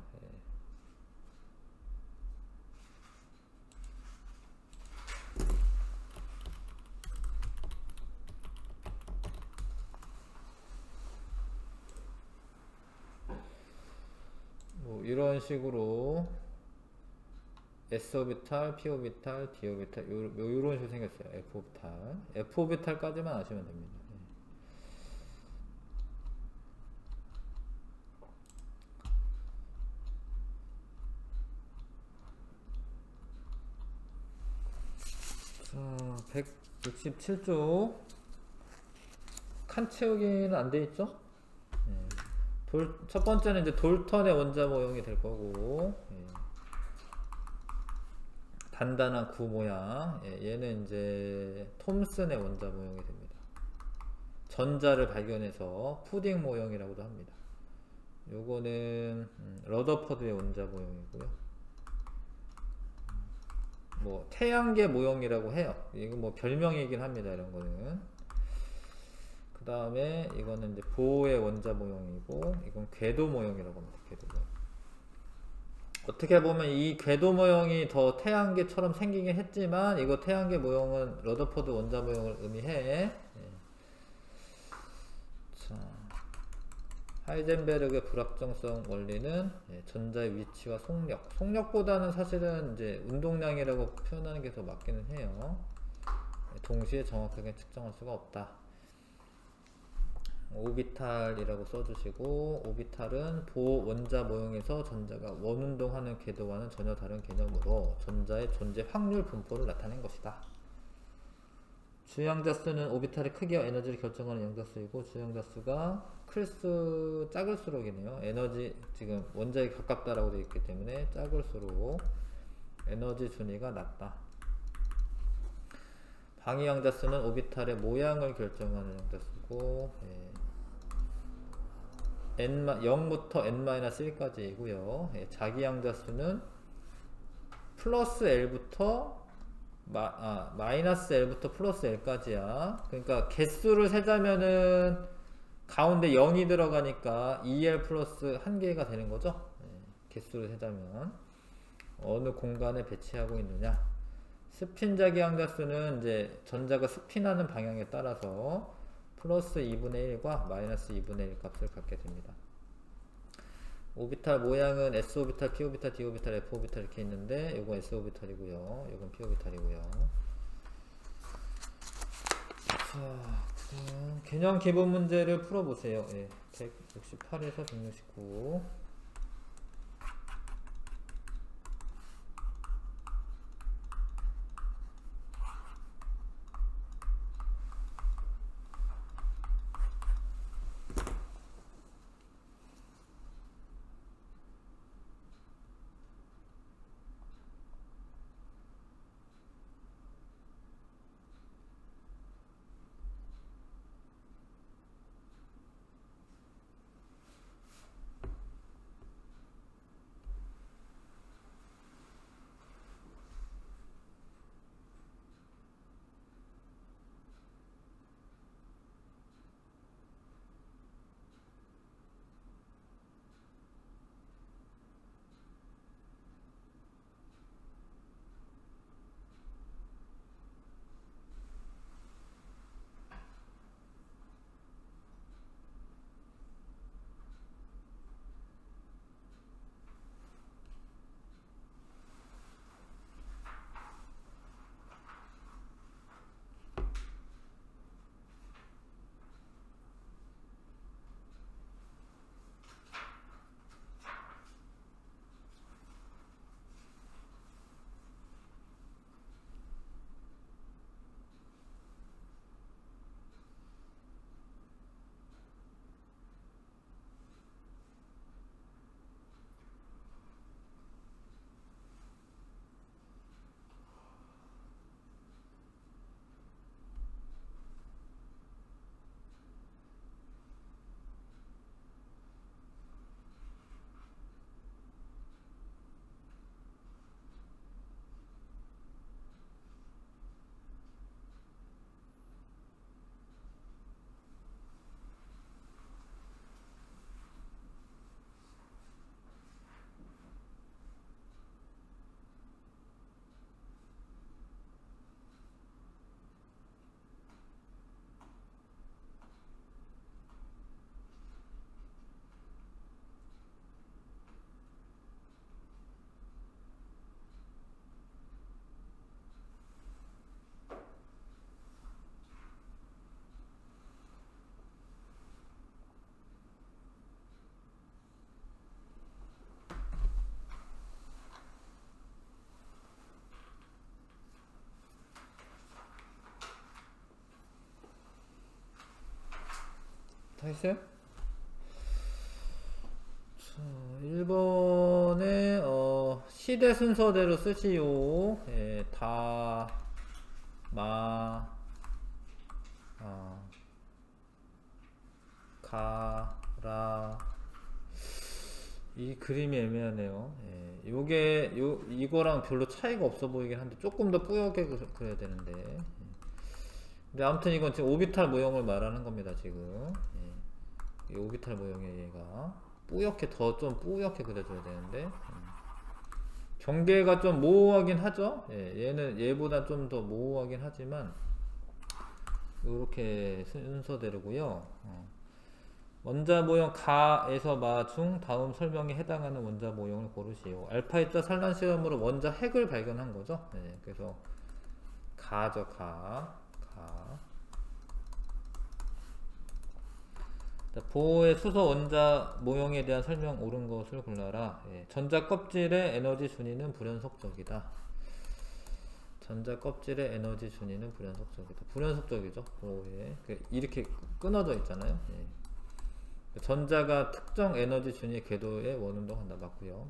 뭐 이런 식으로 S오비탈, P오비탈, D오비탈 요런 식으로 생겼어요. F오비탈. F오비탈까지만 아시면 됩니다. 자, 167쪽 칸 채우기는 안 돼 있죠? 첫 번째는 이제 돌턴의 원자 모형이 될 거고, 단단한 구 모양, 얘는 이제 톰슨의 원자 모형이 됩니다. 전자를 발견해서 푸딩 모형이라고도 합니다. 요거는 러더퍼드의 원자 모형이고요. 뭐 태양계 모형이라고 해요. 이거 뭐 별명이긴 합니다. 이런 거는. 그 다음에 이거는 이제 보의 원자 모형이고, 이건 궤도 모형이라고 합니다. 궤도 모형. 어떻게 보면 이 궤도 모형이 더 태양계처럼 생기긴 했지만, 이거 태양계 모형은 러더퍼드 원자 모형을 의미해. 자, 하이젠베르그의 불확정성 원리는 전자의 위치와 속력보다는 사실은 이제 운동량이라고 표현하는 게 더 맞기는 해요. 동시에 정확하게 측정할 수가 없다. 오비탈이라고 써주시고, 오비탈은 보 원자 모형에서 전자가 원운동하는 궤도와는 전혀 다른 개념으로 전자의 존재 확률 분포를 나타낸 것이다. 주양자수는 오비탈의 크기와 에너지를 결정하는 양자수이고, 주양자수가 작을수록이네요. 에너지, 지금 원자에 가깝다라고 되어 있기 때문에 작을수록 에너지 준위가 낮다. 방위 양자수는 오비탈의 모양을 결정하는 양자수고, 0부터 n-1까지이고요. 자기 양자수는 플러스 L부터 마이너스 L부터 플러스 L까지야. 그러니까 개수를 세자면은 가운데 0이 들어가니까 2L 플러스 1개가 되는 거죠. 개수를 세자면 어느 공간에 배치하고 있느냐. 스핀 자기 양자수는 이제 전자가 스핀하는 방향에 따라서 플러스 2분의 1과 마이너스 2분의 1 값을 갖게 됩니다. 오비탈 모양은 S오비탈, P오비탈, D오비탈, F오비탈 이렇게 있는데, 요건 S오비탈이고요, 요건 P오비탈이고요. 자, 개념 기본 문제를 풀어보세요. 168에서 169. 다 했어요? 자, 1번에 시대 순서대로 쓰시오. 예, 다, 마, 가, 라. 이 그림이 애매하네요. 예, 이거랑 별로 차이가 없어 보이긴 한데 조금 더 뿌옇게 그려야 되는데. 예. 근데 아무튼 이건 지금 오비탈 모형을 말하는 겁니다, 지금. 예. 이 오비탈 모형의 얘가 뿌옇게 좀 뿌옇게 그려줘야 되는데. 경계가 좀 모호하긴 하죠. 예, 얘보다 좀 더 모호하긴 하지만 이렇게 순서대로고요. 원자 모형 가에서 마 중 다음 설명에 해당하는 원자 모형을 고르시오. 알파 입자 산란 실험으로 원자 핵을 발견한 거죠. 네, 그래서 가죠. 가. 보호의 수소 원자 모형에 대한 설명 옳은 것을 골라라. 예, 전자 껍질의 에너지 준위는 불연속적이다. 전자 껍질의 에너지 준위는 불연속적이다. 불연속적이죠. 보호에 이렇게 끊어져 있잖아요. 예. 전자가 특정 에너지 준위 궤도에 원운동한다. 맞고요.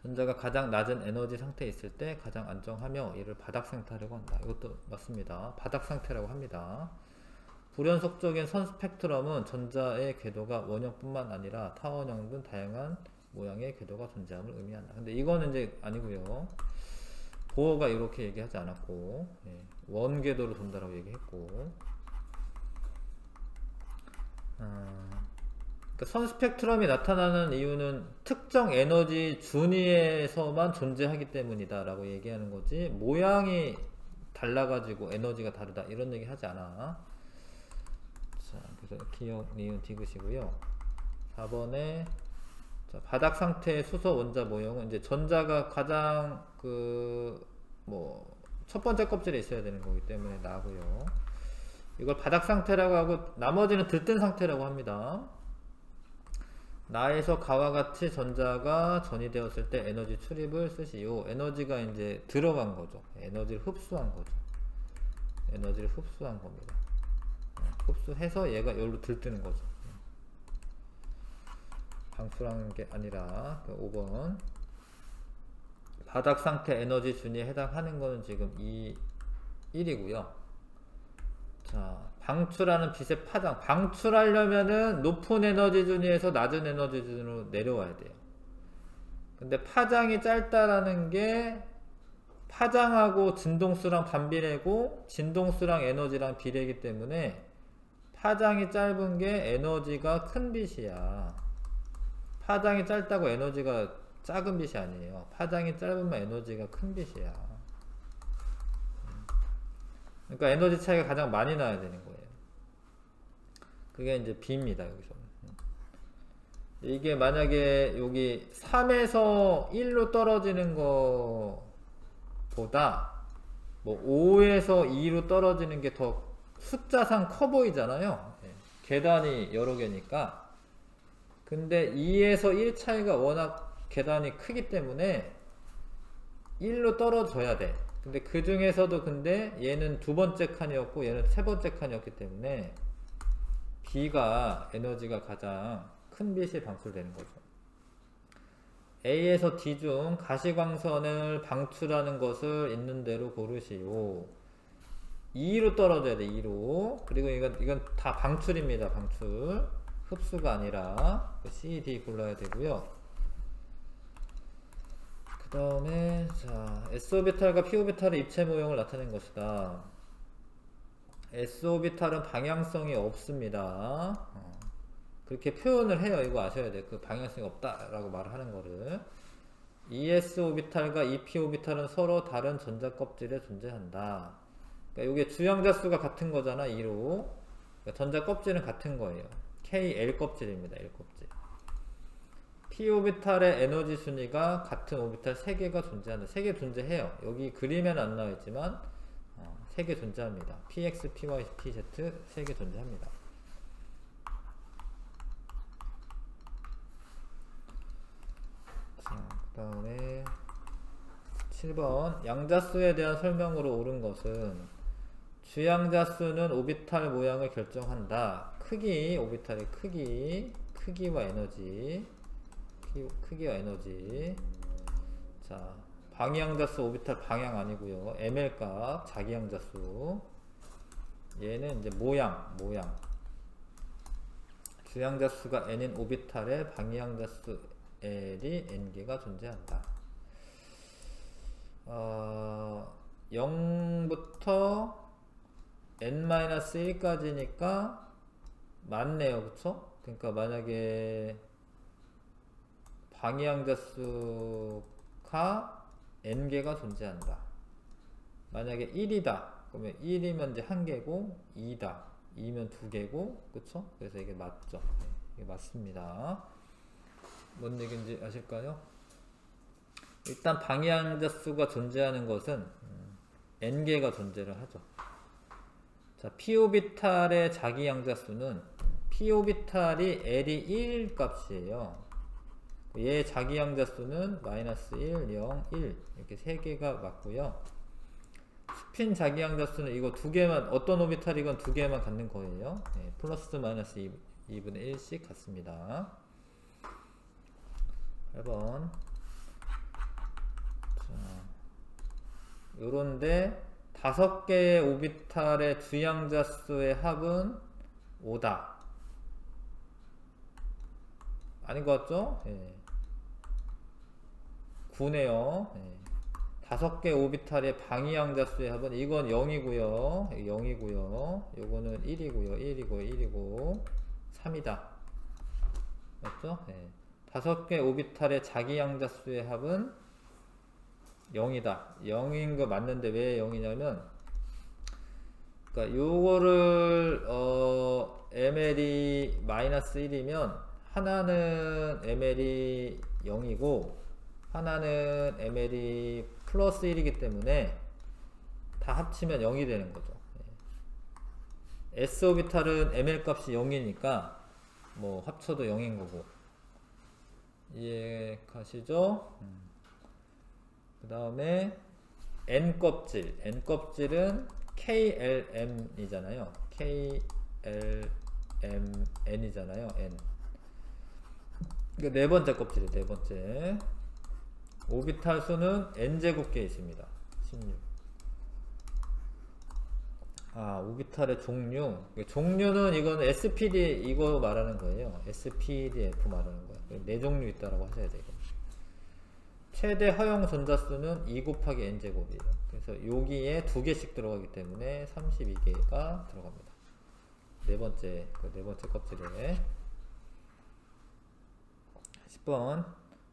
전자가 가장 낮은 에너지 상태에 있을 때 가장 안정하며 이를 바닥 상태라고 한다. 이것도 맞습니다. 바닥 상태라고 합니다. 불연속적인 선 스펙트럼은 전자의 궤도가 원형뿐만 아니라 타원형 등 다양한 모양의 궤도가 존재함을 의미한다. 근데 이거는 이제 아니고요. 보어가 이렇게 얘기하지 않았고, 예, 원 궤도로 돈다라고 얘기했고, 그러니까 선 스펙트럼이 나타나는 이유는 특정 에너지 준위에서만 존재하기 때문이다 라고 얘기하는 거지, 모양이 달라가지고 에너지가 다르다 이런 얘기 하지 않아. 자, 그래서 기억, 니은, 디귿이고요. 4번에 자, 바닥 상태의 수소 원자 모형은 이제 전자가 가장 첫 번째 껍질에 있어야 되는 거기 때문에 나고요. 이걸 바닥 상태라고 하고 나머지는 들뜬 상태라고 합니다. 나에서 가와 같이 전자가 전이되었을 때 에너지 출입을 쓰시오. 에너지가 이제 들어간 거죠. 에너지를 흡수한 거죠. 에너지를 흡수한 겁니다. 흡수해서 얘가 여기로 들뜨는 거죠. 방출하는 게 아니라 5번 바닥 상태 에너지 준위에 해당하는 거는 지금 1이고요. 자, 방출하는 빛의 파장. 방출하려면은 높은 에너지 준위에서 낮은 에너지 준위로 내려와야 돼요. 근데 파장이 짧다라는 게 파장하고 진동수랑 반비례고 진동수랑 에너지랑 비례이기 때문에 파장이 짧은 게 에너지가 큰 빛이야. 파장이 짧다고 에너지가 작은 빛이 아니에요. 파장이 짧으면 에너지가 큰 빛이야. 그러니까 에너지 차이가 가장 많이 나야 되는 거예요. 그게 이제 B입니다. 여기서는. 이게 만약에 여기 3에서 1로 떨어지는 거보다 뭐 5에서 2로 떨어지는 게 더 숫자상 커 보이잖아요. 계단이 여러 개니까. 근데 2에서 1 차이가 워낙 계단이 크기 때문에 1로 떨어져야 돼. 근데 그 중에서도 근데 얘는 두 번째 칸이었고 얘는 세 번째 칸이었기 때문에 B가 에너지가 가장 큰 빛이 방출되는 거죠. A에서 D 중 가시광선을 방출하는 것을 있는 대로 고르시오. 2로 떨어져야 돼. 2로. 그리고 이건 다 방출입니다. 방출. 흡수가 아니라 C, D 골라야 되고요. 그 다음에 자, S오비탈과 P오비탈의 입체 모형을 나타낸 것이다. S오비탈은 방향성이 없습니다. 그렇게 표현을 해요. 이거 아셔야 돼. 그 방향성이 없다라고 말하는 거를. ES오비탈과 EP오비탈은 서로 다른 전자 껍질에 존재한다. 그러니까 이게 주양자 수가 같은 거잖아. 2로. 그러니까 전자 껍질은 같은 거예요. KL 껍질입니다. L 껍질. P오비탈의 에너지 순위가 같은 오비탈 3개가 존재한다. 3개 존재해요. 여기 그림에는 안 나와있지만 3개 존재합니다. PX, PY, PZ 3개 존재합니다. 자, 그 다음에 7번 양자수에 대한 설명으로 옳은 것은 주양자 수는 오비탈 모양을 결정한다. 크기, 오비탈의 크기와 에너지, 크기와 에너지. 자, 방향자 수, 오비탈 방향 아니고요. ml 값, 자기양자 수. 얘는 이제 모양. 주양자 수가 n인 오비탈에 방향자 수 l이 n개가 존재한다. 0부터 n-1까지니까 맞네요. 그쵸? 그러니까 만약에 방향자 수가 n개가 존재한다. 만약에 1이다. 그러면 1이면 이제 1개고 2다. 2면 2개고 그쵸? 그래서 이게 맞죠. 네, 이게 맞습니다. 뭔 얘기인지 아실까요? 일단 방향자 수가 존재하는 것은 n개가 존재를 하죠. 자, p오비탈의 자기양자 수는 p오비탈이 l이 1 값이에요. 얘 자기양자 수는 -1, 0, 1 이렇게 3개가 맞고요. 스핀 자기양자 수는 이거 2개만, 어떤 오비탈이건 2개만 갖는 거예요. 네, 플러스 마이너스 2분의 1씩 갖습니다. 8번. 요런데 5개의 오비탈의 주양자 수의 합은 5다. 아닌 것 같죠? 예. 9네요. 예. 5개 오비탈의 방위양자 수의 합은 이건 0이고요. 0이고요. 요거는 1이고 3이다. 맞죠? 예. 5개 오비탈의 자기양자 수의 합은 0이다. 0인 거 맞는데 왜 0이냐면, 그러니까 요거를 ml이 -1이면 하나는 ml이 0이고 하나는 ml이 플러스 1이기 때문에 다 합치면 0이 되는 거죠. s 오비탈은 ml 값이 0이니까 뭐 합쳐도 0인 거고. 이해가시죠? 그 다음에 n껍질은 klm이잖아요. klmn이잖아요. n. 이거 네 번째 껍질이에요. 네 번째. 오비탈 수는 n제곱개 있습니다. 16. 오비탈의 종류. 종류는 이건 SPD 이거 말하는 거예요. SPDF 말하는 거예요. 네 종류 있다라고 하셔야 돼요. 최대 허용 전자수는 2 곱하기 n제곱이에요. 그래서 여기에 2개씩 들어가기 때문에 32개가 들어갑니다. 네 번째 껍질에. 10번.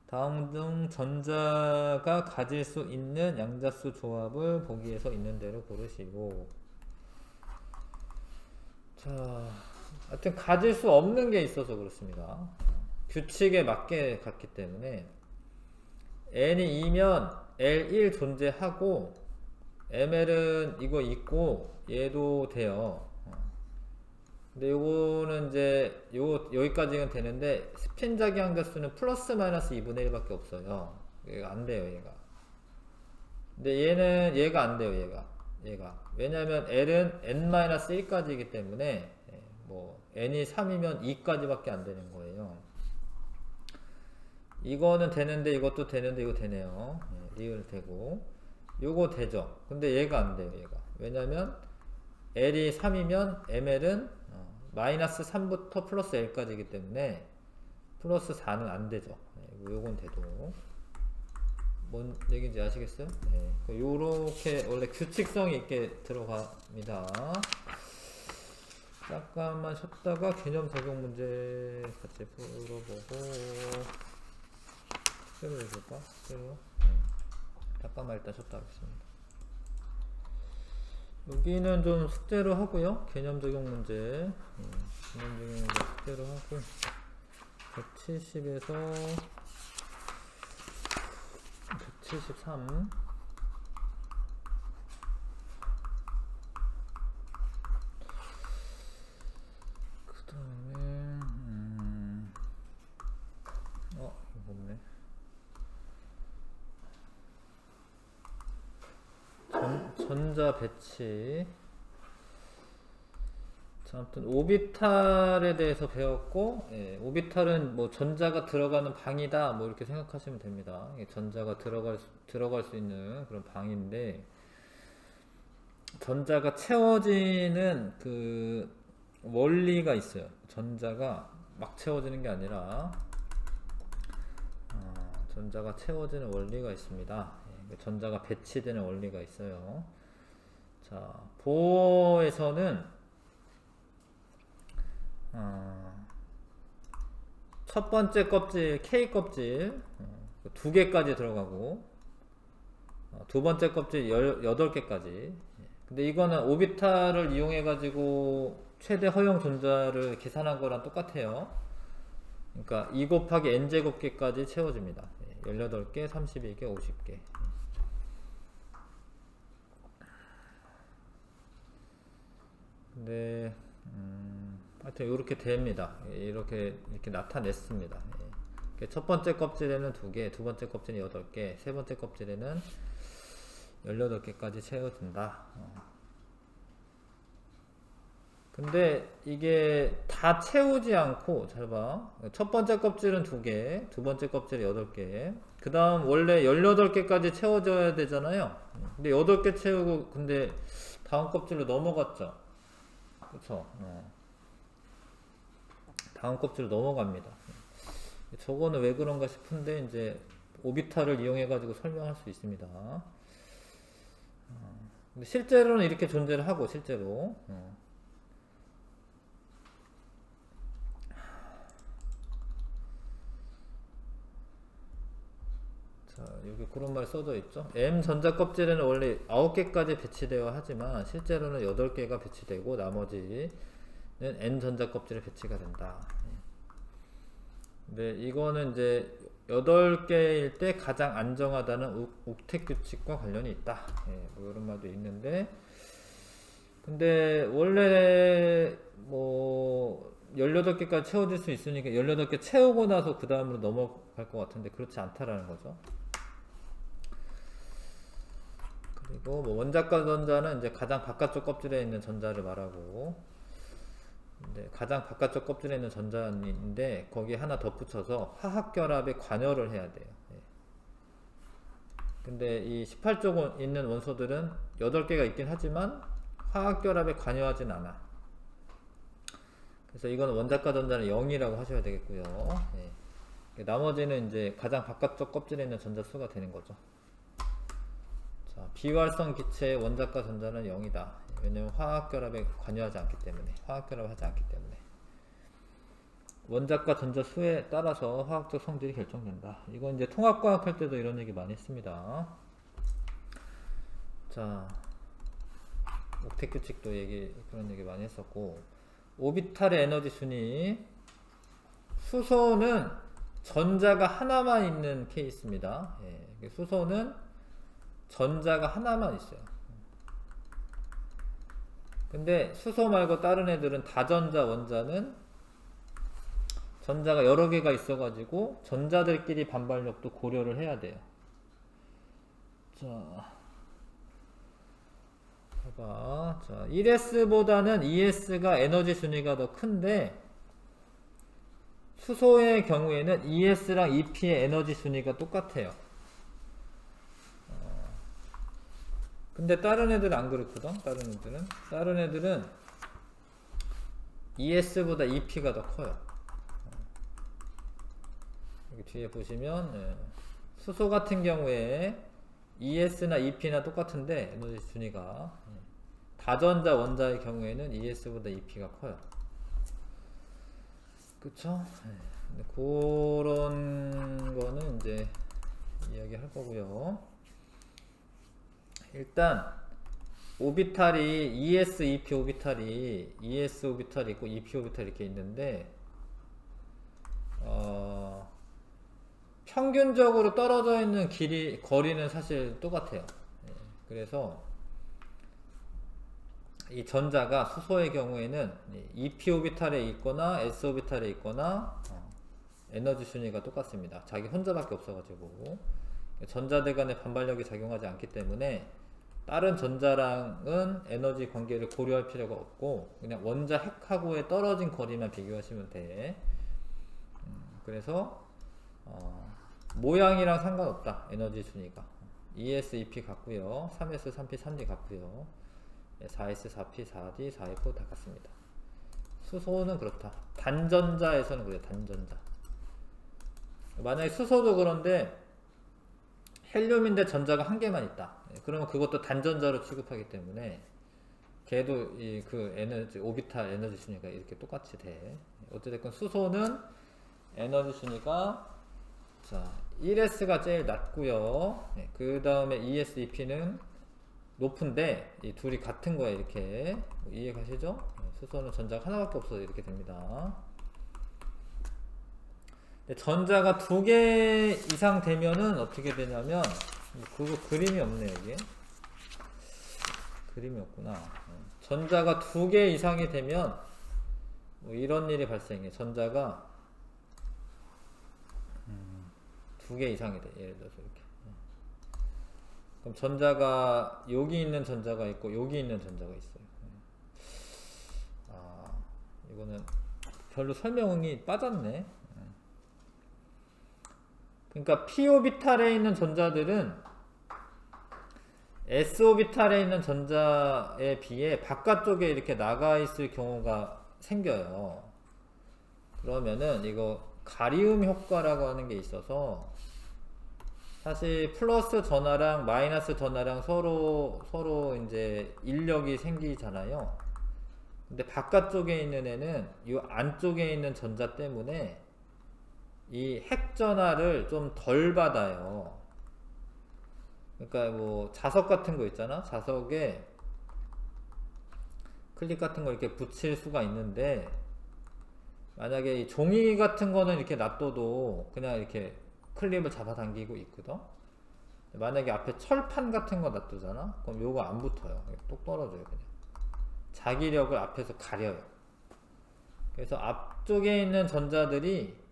다음 중 전자가 가질 수 있는 양자수 조합을 보기에서 있는 대로 고르시오. 자, 하여튼 가질 수 없는 게 있어서 그렇습니다. 규칙에 맞게 갔기 때문에 n이 2면 L1 존재하고 ml은 이거 있고 얘도 돼요. 근데 요거는 이제 여기까지는 되는데 스핀 자기양자 수는 플러스 마이너스 2분의 1밖에 없어요. 얘가 안 돼요, 얘가. 근데 얘가 안 돼요, 얘가. 왜냐면 L은 n-1까지이기 때문에 뭐 n이 3이면 2까지밖에 안 되는 거예요. 이거는 되는데 이것도 되는데 이거 되네요. 리을 되고 요거 되죠. 근데 얘가 안 돼요, 얘가. 왜냐면 L이 3이면 ml은 마이너스 3부터 플러스 L까지이기 때문에 플러스 4는 안 되죠. 요건 돼도. 뭔 얘기인지 아시겠어요? 네. 요렇게 원래 규칙성이 있게 들어갑니다. 잠깐만 쉬었다가 개념 적용 문제 같이 풀어보고 숙제로 해줄까? 숙제로? 잠깐만 일단 쉬었다 하겠습니다. 여기는 좀 숙제로 하고요. 개념 적용 문제. 개념 적용 문제 숙제로 하고 170에서 173 그 다음에 이거 없네. 전자 배치 자, 아무튼 오비탈에 대해서 배웠고, 예, 오비탈은 뭐 전자가 들어가는 방이다, 뭐 이렇게 생각하시면 됩니다. 전자가 들어갈 수 있는 그런 방인데, 전자가 채워지는 그 원리가 있어요. 전자가 막 채워지는 게 아니라, 전자가 채워지는 원리가 있습니다. 예, 전자가 배치되는 원리가 있어요. 자, 보어에서는 첫 번째 껍질, K 껍질 2개까지 들어가고, 두 번째 껍질 18개까지. 근데 이거는 오비탈을 이용해 가지고 최대 허용 전자를 계산한 거랑 똑같아요. 그러니까 2 곱하기 n제곱개까지 채워집니다. 18개, 32개, 50개. 근데 하여튼 이렇게 됩니다. 이렇게 나타냈습니다. 첫 번째 껍질에는 2개, 두 번째 껍질은 8개, 세 번째 껍질에는 18개까지 채워진다. 근데 이게 다 채우지 않고, 잘 봐. 첫 번째 껍질은 2개, 두 번째 껍질은 8개. 그 다음 원래 18개까지 채워져야 되잖아요. 근데 8개 채우고, 근데 다음 껍질로 넘어갔죠. 그쵸? 다음 껍질로 넘어갑니다. 저거는 왜 그런가 싶은데, 이제 오비탈을 이용해 가지고 설명할 수 있습니다. 근데 실제로는 이렇게 존재를 하고, 실제로. 자, 여기 그런 말이 써져 있죠. M 전자 껍질에는 원래 9개까지 배치되어야 하지만 실제로는 8개가 배치되고 나머지는 N 전자 껍질에 배치가 된다. 근데 이거는 이제 8개일 때 가장 안정하다는 옥텟 규칙과 관련이 있다. 뭐 이런 말도 있는데, 근데 원래 뭐 18개까지 채워질 수 있으니까 18개 채우고 나서 그 다음으로 넘어갈 것 같은데 그렇지 않다라는 거죠. 그리고 뭐 원자과 전자는 이제 가장 바깥쪽 껍질에 있는 전자를 말하고, 근데 가장 바깥쪽 껍질에 있는 전자인데 거기에 하나 덧붙여서 화학결합에 관여를 해야 돼요. 근데 이 18쪽 있는 원소들은 8개가 있긴 하지만 화학결합에 관여하진 않아. 그래서 이건 원자과 전자는 0이라고 하셔야 되겠고요. 나머지는 이제 가장 바깥쪽 껍질에 있는 전자 수가 되는 거죠. 자, 비활성 기체의 원자과 전자는 0이다. 왜냐면 화학결합에 관여하지 않기 때문에, 화학결합을 하지 않기 때문에. 원자과 전자 수에 따라서 화학적 성질이 결정된다. 이건 이제 통합과학 할 때도 이런 얘기 많이 했습니다. 자, 옥텟 규칙도 그런 얘기 많이 했었고, 오비탈의 에너지 순위. 수소는 전자가 하나만 있는 케이스입니다. 수소는 전자가 하나만 있어요. 근데 수소 말고 다른 애들은 다전자 원자는 전자가 여러 개가 있어가지고 전자들끼리 반발력도 고려를 해야 돼요. 자, 봐봐. 자, 1s보다는 2s가 에너지 순위가 더 큰데, 수소의 경우에는 2s랑 2p의 에너지 순위가 똑같아요. 근데 다른 애들은 안 그렇거든. 다른 애들은 2s보다 2p가 더 커요. 여기 뒤에 보시면 수소 같은 경우에 2s나 2p나 똑같은데 에너지 순위가, 다전자 원자의 경우에는 2s보다 2p가 커요. 그쵸? 그런 거는 이제 이야기 할 거고요. 일단 오비탈이 ES, EP 오비탈이 ES 오비탈이 있고 EP 오비탈이 이렇게 있는데, 평균적으로 떨어져 있는 거리는 사실 똑같아요. 그래서 이 전자가 수소의 경우에는 EP 오비탈에 있거나 S 오비탈에 있거나 에너지 순위가 똑같습니다. 자기 혼자밖에 없어가지고 전자들 간의 반발력이 작용하지 않기 때문에 다른 전자랑은 에너지 관계를 고려할 필요가 없고 그냥 원자 핵하고의 떨어진 거리만 비교하시면 돼. 그래서 모양이랑 상관없다. 에너지 순위가 ES, EP 같고요. 3S, 3P, 3D 같고요. 4S, 4P, 4D, 4F 다 같습니다. 수소는 그렇다. 단전자에서는 그래요. 단전자. 만약에 수소도 그런데 헬륨인데 전자가 한 개만 있다. 그러면 그것도 단전자로 취급하기 때문에 걔도 그 에너지 오비탈 에너지 순위가 이렇게 똑같이 돼. 어찌됐건 수소는 에너지 순위가 자 1S가 제일 낮고요. 그 다음에 ES, EP는 높은데 이 둘이 같은 거야. 이렇게 이해 가시죠? 수소는 전자가 하나밖에 없어서 이렇게 됩니다. 전자가 2개 이상 되면은 어떻게 되냐면 그거 그림이 없네. 여기 그림이 없구나. 전자가 2개 이상이 되면 뭐 이런 일이 발생해. 전자가 2개 이상이 돼. 예를 들어서 이렇게. 그럼 전자가 여기 있는 전자가 있고 여기 있는 전자가 있어요. 이거는 별로 설명이 빠졌네. 그러니까 p-오비탈에 있는 전자들은 s-오비탈에 있는 전자에 비해 바깥쪽에 이렇게 나가 있을 경우가 생겨요. 그러면은 이거 가리움 효과라고 하는 게 있어서 사실 플러스 전하랑 마이너스 전하랑 서로 이제 인력이 생기잖아요. 근데 바깥쪽에 있는 애는 이 안쪽에 있는 전자 때문에 이 핵전하를 좀 덜 받아요. 그러니까 뭐 자석 같은 거 있잖아. 자석에 클립 같은 거 이렇게 붙일 수가 있는데 만약에 이 종이 같은 거는 이렇게 놔둬도 그냥 이렇게 클립을 잡아당기고 있거든. 만약에 앞에 철판 같은 거 놔두잖아. 그럼 요거 안 붙어요. 똑 떨어져요. 그냥 자기력을 앞에서 가려요. 그래서 앞쪽에 있는 전자들이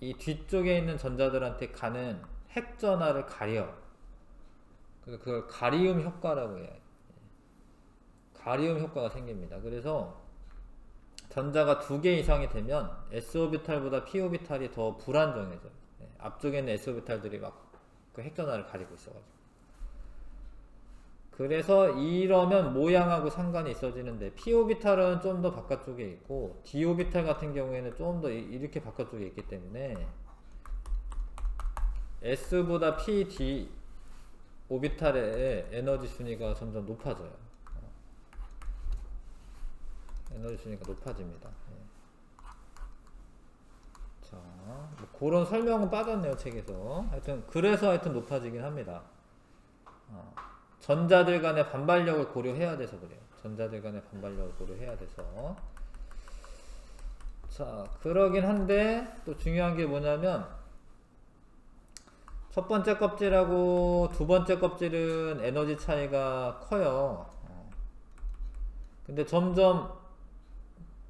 이 뒤쪽에 있는 전자들한테 가는 핵전하를 가려. 그래서 그걸 가리움 효과라고 해요. 가리움 효과가 생깁니다. 그래서 전자가 2개 이상이 되면 s오비탈보다 p오비탈이 더 불안정해져요. 앞쪽에 있는 s오비탈들이 막 그 핵전하를 가지고 있어가지고. 그래서 이러면 모양하고 상관이 있어지는데 p오비탈은 좀 더 바깥쪽에 있고 d오비탈 같은 경우에는 좀 더 이렇게 바깥쪽에 있기 때문에 s보다 p, d 오비탈의 에너지 순위가 점점 높아져요. 에너지 순위가 높아집니다. 자, 뭐 그런 설명은 빠졌네요, 책에서. 하여튼 그래서 높아지긴 합니다. 전자들 간의 반발력을 고려해야 돼서 그래요. 전자들 간의 반발력을 고려해야 돼서. 자, 그러긴 한데 또 중요한 게 뭐냐면 첫 번째 껍질하고 두 번째 껍질은 에너지 차이가 커요. 근데 점점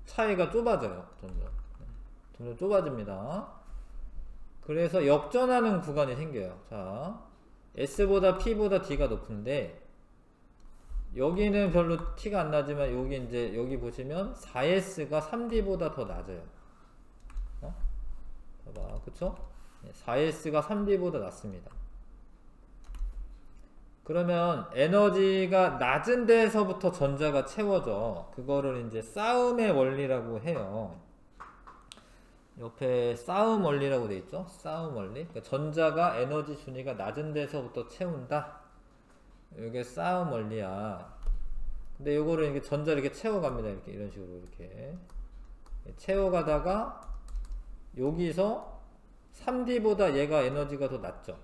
차이가 좁아져요. 점점 좁아집니다. 그래서 역전하는 구간이 생겨요. 자, S보다 P보다 D가 높은데 여기는 별로 티가 안 나지만 여기 보시면 4S가 3D보다 더 낮아요. 봐봐, 그쵸? 4S가 3D보다 낮습니다. 그러면 에너지가 낮은 데서부터 전자가 채워져. 그거를 이제 싸움의 원리라고 해요. 옆에 싸움 원리라고 돼 있죠? 싸움 원리. 그러니까 전자가 에너지 순위가 낮은 데서부터 채운다. 이게 싸움 원리야. 근데 요거를 이렇게 전자를 이렇게 채워갑니다. 이렇게 이런 식으로 이렇게 채워가다가 여기서 3D보다 얘가 에너지가 더 낮죠.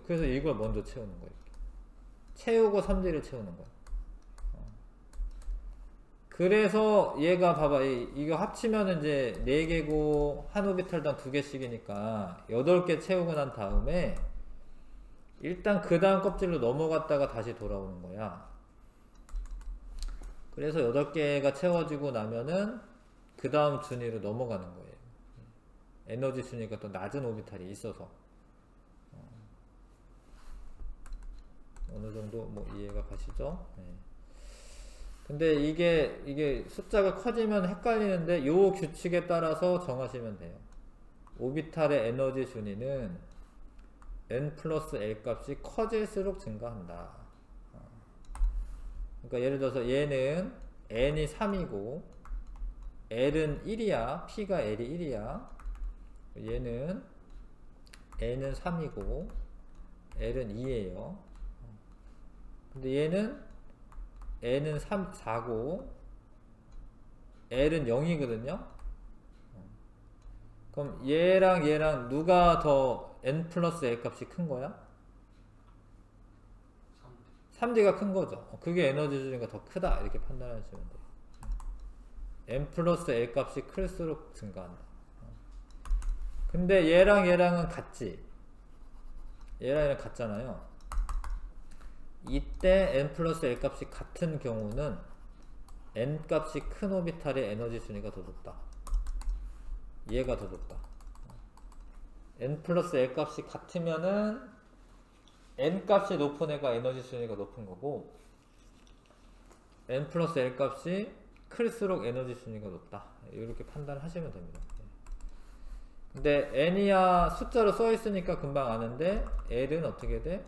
그래서 이걸 먼저 채우는 거예요. 이렇게. 채우고 3D를 채우는 거예요. 그래서 얘가 봐봐, 이거 합치면 이제 4개고 한 오비탈당 2개씩이니까 8개 채우고 난 다음에 일단 그 다음 껍질로 넘어갔다가 다시 돌아오는 거야. 그래서 8개가 채워지고 나면은 그 다음 순위로 넘어가는 거예요. 에너지 순위가 더 낮은 오비탈이 있어서. 어느 정도 뭐 이해가 가시죠? 네. 근데 이게 숫자가 커지면 헷갈리는데 요 규칙에 따라서 정하시면 돼요. 오비탈의 에너지 순위는 n 플러스 l 값이 커질수록 증가한다. 그러니까 예를 들어서 얘는 n이 3이고 l은 1이야. p가 l이 1이야. 얘는 n은 3이고 l은 2예요. 근데 얘는 n은 4고 l은 0이거든요. 그럼 얘랑 누가 더 n 플러스 l 값이 큰 거야? 3D가 큰 거죠. 그게 에너지 순위가 더 크다 이렇게 판단하시면 돼요. n 플러스 l 값이 클수록 증가한다. 근데 얘랑은 같지. 얘랑 같잖아요. 이때 n 플러스 l 값이 같은 경우는 n 값이 큰 오비탈의 에너지 순위가 더 높다. 얘가 더 높다. n 플러스 l 값이 같으면은 n 값이 높은 애가 에너지 순위가 높은 거고 n 플러스 l 값이 클수록 에너지 순위가 높다. 이렇게 판단하시면 됩니다. 근데 n이야 숫자로 써 있으니까 금방 아는데 l은 어떻게 돼?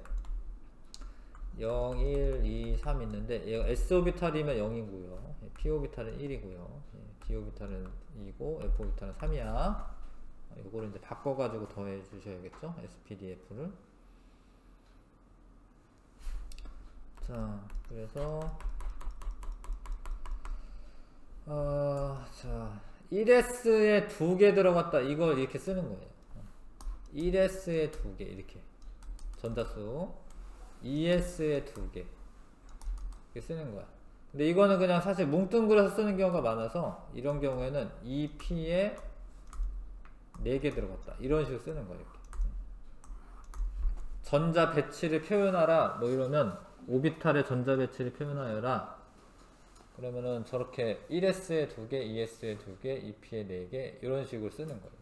0, 1, 2, 3 있는데 얘가 s오비탈이면 0이고요. p오비탈은 1이고요. d오비탈은 2고 f오비탈은 3이야. 이거를 이제 바꿔가지고 더해 주셔야겠죠? spdf를. 자, 그래서 자 1S에 2개 들어갔다. 이걸 이렇게 쓰는 거예요. 1S에 2개 이렇게 전자수 2S에 2개 이렇게 쓰는 거야. 근데 이거는 그냥 사실 뭉뚱그려서 쓰는 경우가 많아서 이런 경우에는 2P에 4개 들어갔다. 이런 식으로 쓰는 거예요. 이렇게. 전자 배치를 표현하라 뭐 이러면 오비탈의 전자 배치를 표현하여라. 그러면은 저렇게 1S에 2개, 2S에 2개, 2P에 4개 이런 식으로 쓰는 거예요.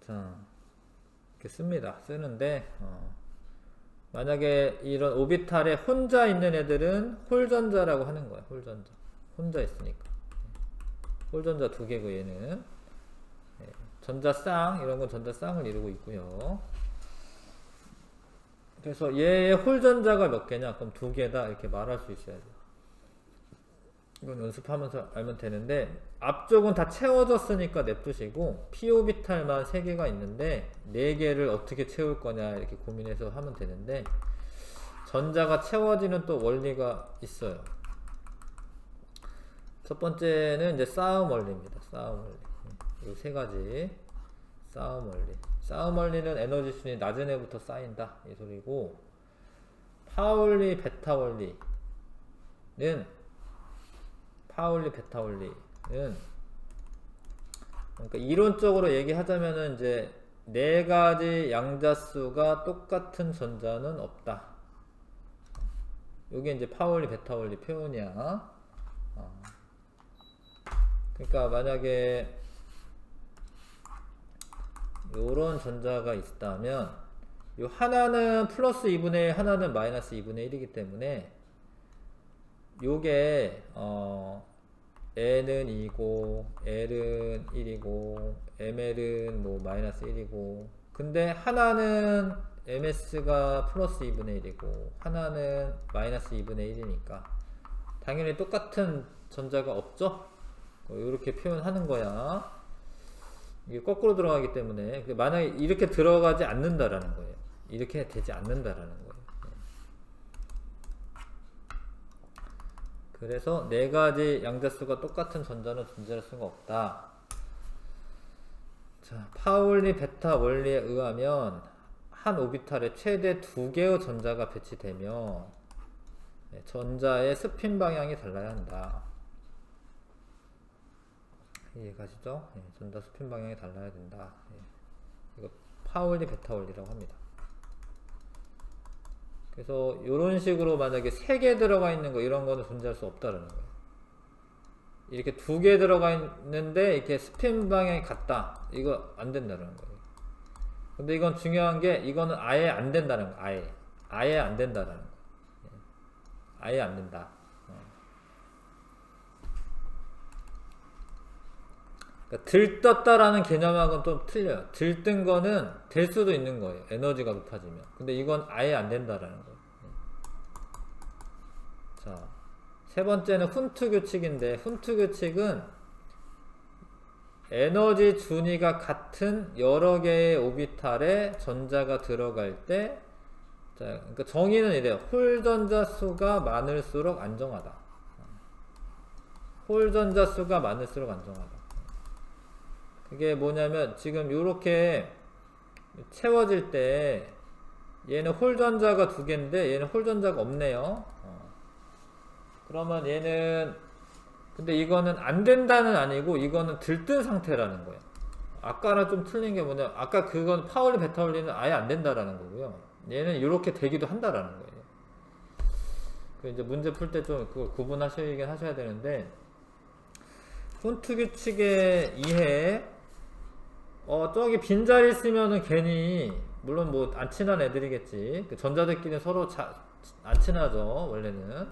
자, 이렇게 씁니다. 쓰는데 만약에 이런 오비탈에 혼자 있는 애들은 홀전자라고 하는 거야. 홀전자. 혼자 있으니까. 홀전자 2개고 얘는 전자쌍 이런 건 전자쌍을 이루고 있고요. 그래서 얘의 홀전자가 몇 개냐? 그럼 2개다 이렇게 말할 수 있어야 돼요. 이건 연습하면서 알면 되는데 앞쪽은 다 채워졌으니까 냅두시고 p오비탈만 3개가 있는데 4개를 어떻게 채울 거냐 이렇게 고민해서 하면 되는데 전자가 채워지는 또 원리가 있어요. 첫 번째는 이제 싸움 원리입니다. 싸움 원리. 이 3가지 싸움 원리. 싸움 원리는 에너지 순위 낮은 애부터 쌓인다 이 소리고, 파울리 베타 원리는 그러니까 이론적으로 얘기하자면은 이제 4가지 양자수가 똑같은 전자는 없다. 요게 이제 파울리 베타 원리 표현이야. 그러니까 만약에 요런 전자가 있다면 요 하나는 플러스 2분의 1, 하나는 마이너스 2분의 1이기 때문에 요게 n은 2고 l은 1이고 ml은 뭐 마이너스 1이고, 근데 하나는 ms가 플러스 2분의 1이고 하나는 마이너스 2분의 1이니까 당연히 똑같은 전자가 없죠? 이렇게 표현하는 거야. 이게 거꾸로 들어가기 때문에 만약에 이렇게 들어가지 않는다라는 거예요. 이렇게 되지 않는다라는 거예요. 그래서 4가지 양자수가 똑같은 전자는 존재할 수가 없다. 자, 파울리 베타 원리에 의하면 한 오비탈에 최대 2개의 전자가 배치되며 전자의 스핀 방향이 달라야 한다. 이해가시죠? 전자 스핀 방향이 달라야 된다. 이거 파울리 베타 원리라고 합니다. 그래서 이런 식으로 만약에 3개 들어가 있는 거 이런 거는 존재할 수 없다라는 거예요. 이렇게 2개 들어가 있는데 이렇게 스핀 방향이 같다, 이거 안 된다는 거예요. 근데 이건 중요한 게 이거는 아예 안 된다는 거. 아예 안 된다라는 거. 아예 안 된다. 그러니까 들떴다라는 개념하고는 좀 틀려요. 들뜬 거는 될 수도 있는 거예요. 에너지가 높아지면. 근데 이건 아예 안 된다라는 거예요. 자, 세 번째는 훈트 규칙인데, 훈트 규칙은 에너지 준위가 같은 여러 개의 오비탈에 전자가 들어갈 때, 자, 그러니까 정의는 이래요. 홀 전자 수가 많을수록 안정하다. 홀 전자 수가 많을수록 안정하다. 그게 뭐냐면 지금 요렇게 채워질 때 얘는 홀 전자가 두 개인데 얘는 홀 전자가 없네요. 그러면 얘는 근데 이거는 안 된다는 아니고 이거는 들뜬 상태라는 거예요. 아까랑 좀 틀린 게 뭐냐, 아까 그건 파울리 베타올리는 아예 안 된다라는 거고요. 얘는 이렇게 되기도 한다라는 거예요. 그 이제 문제 풀 때 좀 그걸 구분하시긴 하셔야 되는데, 훈트 규칙의 이해, 저기 빈자리 있으면은 괜히, 물론 뭐 안 친한 애들이겠지. 그 전자들끼리는 서로 안 친하죠, 원래는.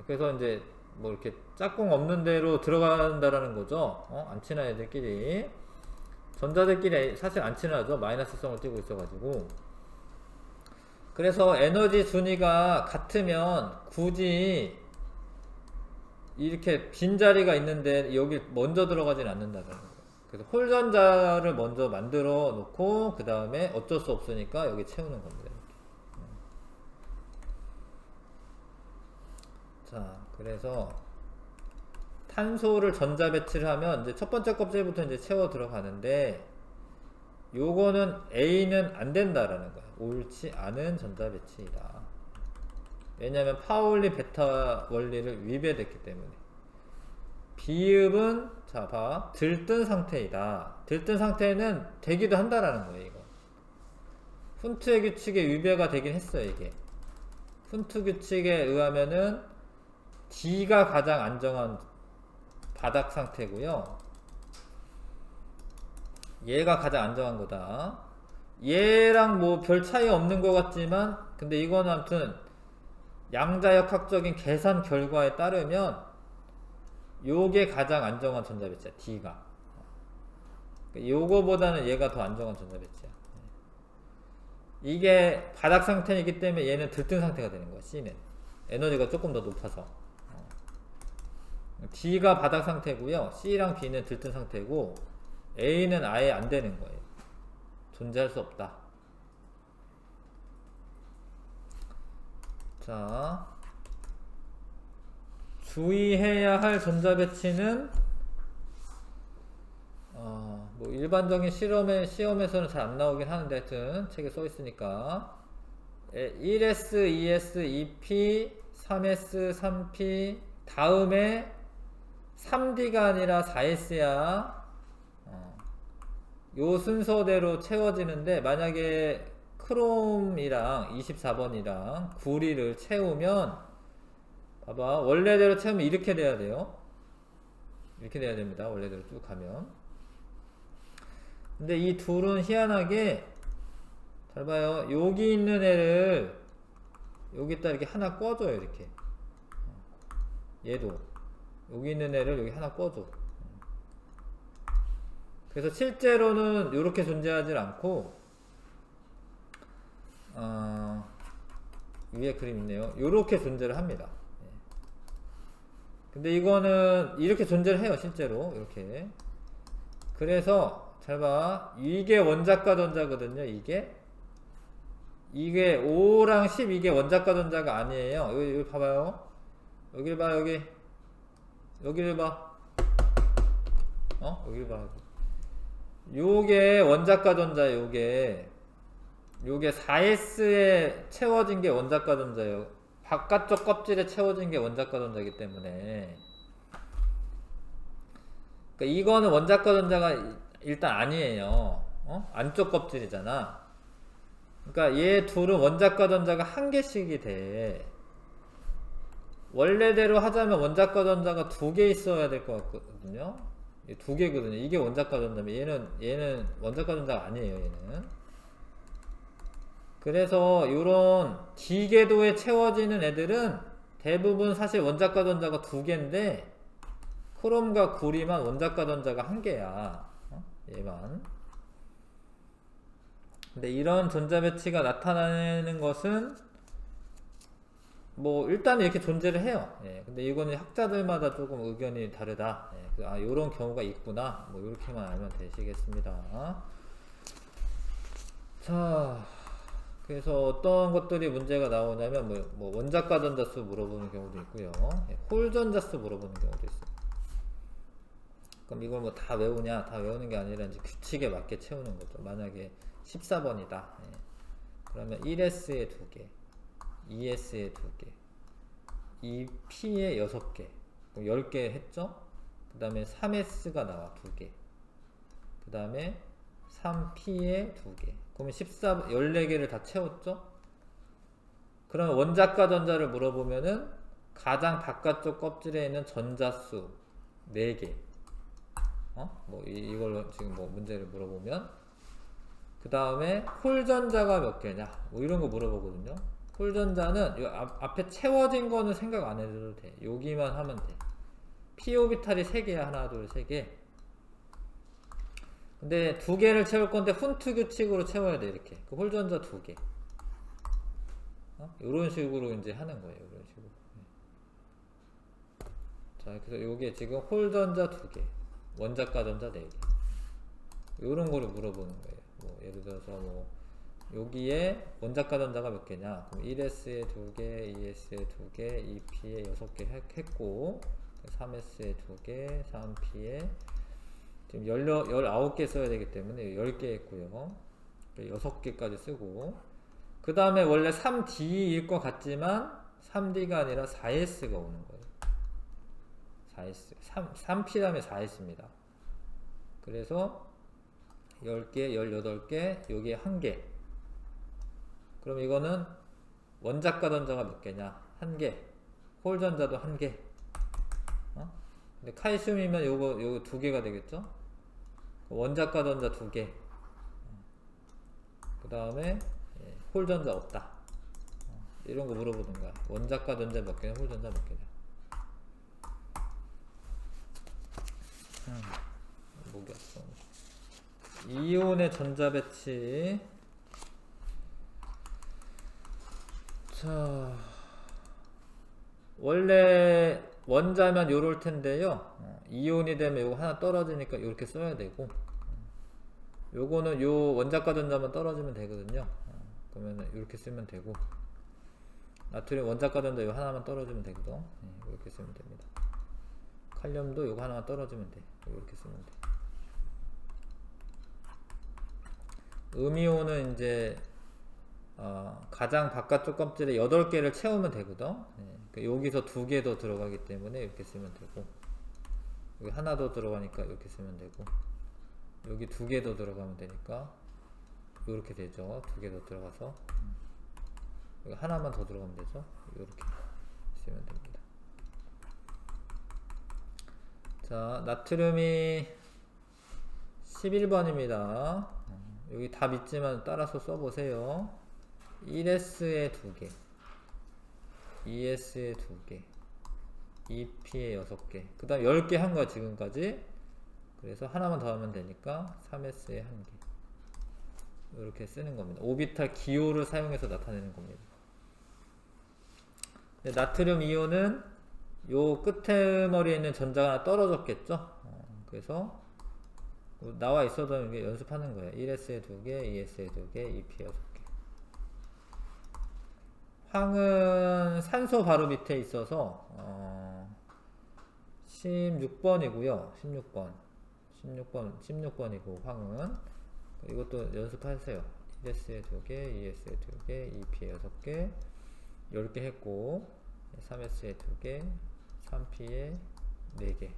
그래서 이제 뭐 이렇게 짝꿍 없는 데로 들어간다라는 거죠. 안 친한 애들끼리. 전자들끼리 사실 안 친하죠. 마이너스성을 띠고 있어가지고. 그래서 에너지 준위가 같으면 굳이 이렇게 빈자리가 있는데 여기 먼저 들어가진 않는다는 거예요. 그래서 홀전자를 먼저 만들어 놓고 그 다음에 어쩔 수 없으니까 여기 채우는 겁니다. 자, 그래서 탄소를 전자 배치를 하면 이제 첫 번째 껍질부터 이제 채워 들어가는데, 요거는 A는 안 된다라는 거야. 옳지 않은 전자 배치이다. 왜냐하면 파울리 베타 원리를 위배됐기 때문에. 비읍은 자 봐, 들뜬 상태이다. 들뜬 상태는 되기도 한다라는 거예요. 이거 훈트의 규칙에 위배가 되긴 했어요. 이게 훈트 규칙에 의하면은 D가 가장 안정한 바닥 상태고요. 얘가 가장 안정한 거다. 얘랑 뭐 별 차이 없는 것 같지만, 근데 이거는 아무튼 양자역학적인 계산 결과에 따르면 요게 가장 안정한 전자배치야. D가. 요거보다는 얘가 더 안정한 전자배치야. 이게 바닥 상태이기 때문에 얘는 들뜬 상태가 되는 거야. C는 에너지가 조금 더 높아서. D가 바닥 상태고요. C랑 B는 들뜬 상태고, A는 아예 안 되는 거예요. 존재할 수 없다. 자, 주의해야 할 전자배치는 뭐 일반적인 시험에서는 잘 안 나오긴 하는데, 하여튼 책에 써 있으니까 1S, 2S, 2P, 3S, 3P 다음에 3D가 아니라 4S야. 요 순서대로 채워지는데, 만약에 크롬이랑 24번이랑 구리를 채우면 봐봐, 원래대로 채우면 이렇게 돼야 돼요. 이렇게 돼야 됩니다. 원래대로 쭉 가면. 근데 이 둘은 희한하게 잘 봐요. 여기 있는 애를 여기다 이렇게 하나 꿔줘요. 이렇게 얘도 여기 있는 애를 여기 하나 꿔줘. 그래서 실제로는 이렇게 존재하지 않고, 위에 그림 있네요. 이렇게 존재를 합니다. 근데 이거는 이렇게 존재를 해요. 실제로 이렇게. 그래서 잘 봐, 이게 원자과 전자거든요. 이게 5랑 10 이게 원자과 전자가 아니에요. 여기 봐봐요. 여기를 봐. 여기를 봐. 여기를 봐. 요게 원자과 전자, 요게 4S에 채워진 게 원자과 전자예요. 바깥쪽 껍질에 채워진 게 원자과 전자이기 때문에. 그러니까 이거는 원자과 전자가 일단 아니에요. 안쪽 껍질이잖아. 그러니까 얘 둘은 원자과 전자가 한 개씩이 돼. 원래대로 하자면 원자과 전자가 2개 있어야 될 것 같거든요. 2개거든요. 이게 원자과 전자면 얘는 원자과 전자가 아니에요. 얘는 그래서 이런 D궤도에 채워지는 애들은 대부분 사실 원자과 전자가 2개인데 크롬과 구리만 원자과 전자가 1개야. 얘만. 근데 이런 전자 배치가 나타나는 것은 뭐 일단 이렇게 존재를 해요. 예, 근데 이거는 학자들마다 조금 의견이 다르다. 예, 아 요런 경우가 있구나. 뭐 이렇게만 알면 되시겠습니다. 자, 그래서 어떤 것들이 문제가 나오냐면 뭐 원자과 전자수 물어보는 경우도 있고요. 예, 홀 전자수 물어보는 경우도 있어요. 그럼 이걸 뭐 다 외우냐? 다 외우는 게 아니라 이제 규칙에 맞게 채우는 거죠. 만약에 14번이다. 예. 그러면 1S에 2개, 2S에 2개, 2P에 6개, 10개 했죠? 그 다음에 3S가 나와 2개, 그 다음에 3P에 2개. 그러면 14개를 다 채웠죠? 그러면 원자과 전자를 물어보면은 가장 바깥쪽 껍질에 있는 전자수 4개. 뭐 이걸로 지금 뭐 문제를 물어보면 그 다음에 홀전자가 몇 개냐 뭐 이런 거 물어보거든요. 홀전자는 이 앞에 채워진 거는 생각 안 해도 돼. 여기만 하면 돼. p 오비탈이 3개야. 하나 둘 3개. 근데 2개를 채울 건데 훈트 규칙으로 채워야 돼. 이렇게 그 홀전자 2개. 이런 식으로 이제 하는 거예요. 이런 식으로. 자, 그래서 요게 지금 홀전자 2개, 원자과 전자 4개. 요런 거를 물어보는 거예요. 뭐 예를 들어서 뭐 여기에 원자과 전자가 몇 개냐? 그럼 1S에 2개, 2S에 2개, 2P에 6개 했고 3S에 2개, 3P에 지금 19개 써야 되기 때문에 10개 했고요. 6개까지 쓰고 그 다음에 원래 3D일 것 같지만 3D가 아니라 4S가 오는 거예요. 4S 3P 다음에 4S입니다. 그래서 10개, 18개, 여기에 1개. 그럼 이거는 원자과 전자가 몇 개냐? 1개. 홀 전자도 1개. 근데 칼슘이면 요거 2개가 되겠죠? 원자과 전자 2개. 그 다음에 홀 전자 없다. 이런 거 물어보는 거야. 원자과 전자 몇 개냐? 홀 전자 몇 개냐? 목이 없어. 이온의 전자 배치. 자, 원래 원자면 요럴 텐데요. 이온이 되면 요거 하나 떨어지니까 요렇게 써야 되고, 요거는 요 원자과 전자만 떨어지면 되거든요. 그러면 이렇게 쓰면 되고, 나트륨 원자과 전자 요 하나만 떨어지면 되거든. 이렇게 쓰면 됩니다. 칼륨도 요거 하나만 떨어지면 돼. 이렇게 쓰면 돼. 음이온은 이제 가장 바깥쪽 껍질에 8개를 채우면 되거든. 여기서 2개 더 들어가기 때문에 이렇게 쓰면 되고, 여기 하나 더 들어가니까 이렇게 쓰면 되고, 여기 2개 더 들어가면 되니까 이렇게 되죠. 2개 더 들어가서 여기 하나만 더 들어가면 되죠. 이렇게 쓰면 됩니다. 자, 나트륨이 11번입니다. 여기 답 있지만 따라서 써보세요. 1S에 2개, 2S에 2개, 2P에 6개, 그 다음 10개 한 거야 지금까지. 그래서 하나만 더 하면 되니까 3S에 1개. 이렇게 쓰는 겁니다. 오비탈 기호를 사용해서 나타내는 겁니다. 나트륨 이온은 요 끝머리에 있는 전자가 하나 떨어졌겠죠. 그래서 나와 있어도 이게 연습하는 거예요. 1S에 2개, 2S에 2개, 2P에 6개. 황은 산소 바로 밑에 있어서 16번이고요. 16번이고 황은 이것도 연습하세요. 1S에 2개, 2S에 2개, 2P에 6개, 10개 했고 3S에 2개, 3P에 4개.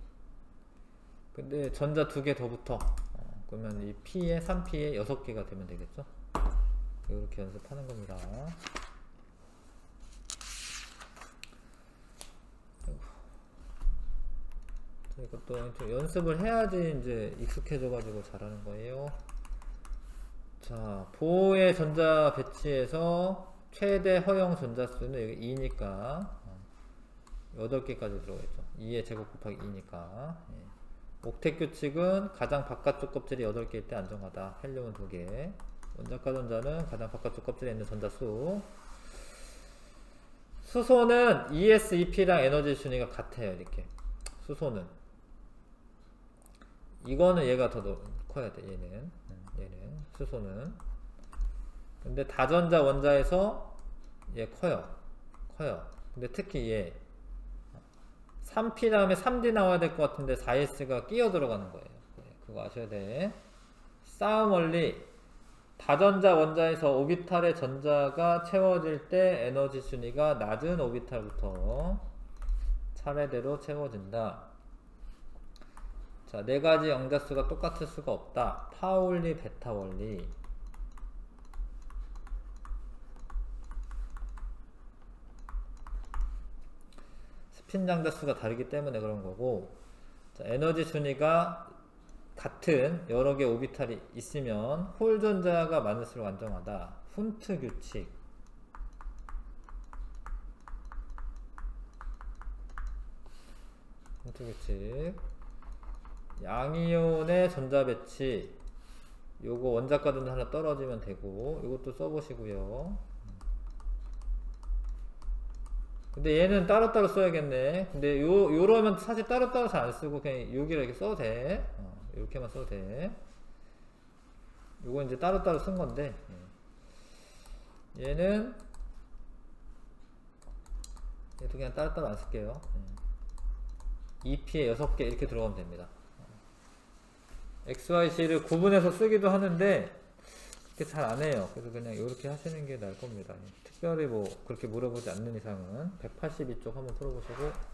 근데 전자 2개 더 붙어. 그러면 이 P에 3P에 6개가 되면 되겠죠? 이렇게 연습하는 겁니다. 이것도 좀 연습을 해야지 이제 익숙해져 가지고 잘하는 거예요. 자, 보호의 전자 배치에서 최대 허용 전자수는 여기 2니까 8개까지 들어가겠죠. 2의 제곱 곱하기 2니까. 옥텟 규칙은 가장 바깥쪽 껍질이 8개일 때 안정하다. 헬륨은 2개. 원자과 전자는 가장 바깥쪽 껍질에 있는 전자수. 수소는 ES,EP 랑 에너지 순위가 같아요. 이렇게. 수소는. 이거는 얘가 더 커야 돼. 얘는. 수소는. 근데 다전자 원자에서 얘 커요. 근데 특히 얘 3P 다음에 3D 나와야 될 것 같은데 4S가 끼어 들어가는 거예요. 그거 아셔야 돼. 싸움 원리. 다전자 원자에서 오비탈의 전자가 채워질 때 에너지 순위가 낮은 오비탈부터 차례대로 채워진다. 자, 네 가지 영자수가 똑같을 수가 없다. 파울리 베타 원리. 스핀 장자수가 다르기 때문에 그런 거고. 자, 에너지 순위가 같은 여러 개 오비탈이 있으면 홀 전자가 많을수록 안정하다. 훈트 규칙. 훈트 규칙. 양이온의 전자 배치. 요거 원자과 전자 하나 떨어지면 되고, 이것도 써보시고요. 근데 얘는 따로따로 써야겠네. 근데 요러면 사실 따로따로 잘 안 쓰고 그냥 여기를 이렇게 써도 돼. 이렇게만 써도 돼. 요거 이제 따로따로 쓴 건데, 얘도 그냥 따로따로 안 쓸게요. EP에 6개 이렇게 들어가면 됩니다. XYC를 구분해서 쓰기도 하는데 그렇게 잘 안 해요. 그래서 그냥 이렇게 하시는 게 나을 겁니다. 특별히 뭐 그렇게 물어보지 않는 이상은 182쪽 한번 풀어보시고.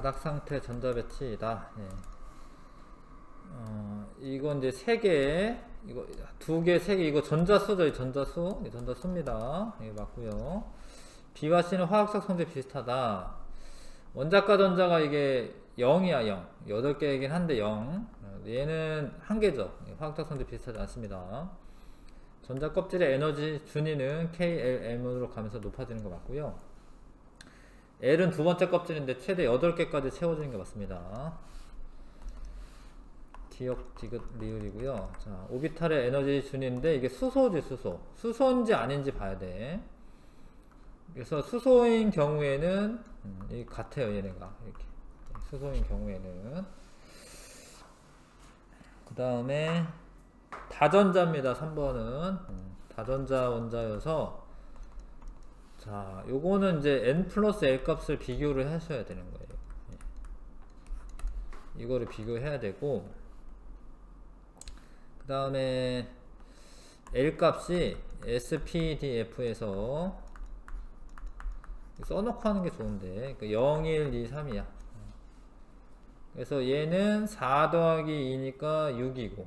바닥 상태 전자배치이다. 예. 이건 이제 3개, 이거 2개, 3개, 이거 전자수죠. 전자수입니다. 이게 맞고요. B와 C는 화학적 성질 비슷하다. 원자과 전자가 이게 0이야, 0. 8개이긴 한데 0. 얘는 1개죠. 화학적 성질 비슷하지 않습니다. 전자 껍질의 에너지 준위는 KLM으로 가면서 높아지는 거 맞고요. L은 두 번째 껍질인데 최대 8개까지 채워지는 게 맞습니다. 기억, 디귿, 리을이고요. 자, 오비탈의 에너지 준위인데 이게 수소지, 수소. 수소인지 아닌지 봐야 돼. 그래서 수소인 경우에는 이 같아요, 얘네가. 이렇게. 수소인 경우에는. 그 다음에 다전자입니다. 3번은 다전자 원자여서, 자, 요거는 이제 n 플러스 l 값을 비교를 하셔야 되는 거예요. 이거를 비교해야 되고, 그 다음에 L 값이 SPDF에서 써놓고 하는 게 좋은데, 0, 1, 2, 3이야. 그래서 얘는 4 더하기 2니까 6이고,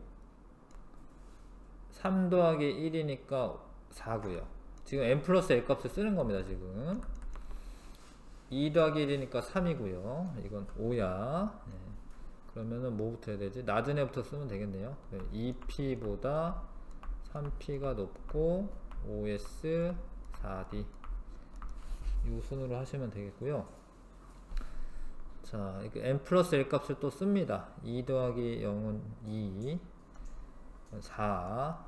3 더하기 1이니까 4고요. 지금 n 플러스 l 값을 쓰는 겁니다. 지금 2 더하기 1이니까 3이고요. 이건 5야. 네. 그러면은 뭐부터 해야 되지? 낮은 애부터 쓰면 되겠네요. 2p보다 3p가 높고 5s 4d, 이 순으로 하시면 되겠고요. 자, n 플러스 l 값을 또 씁니다. 2 더하기 0은 2, 4,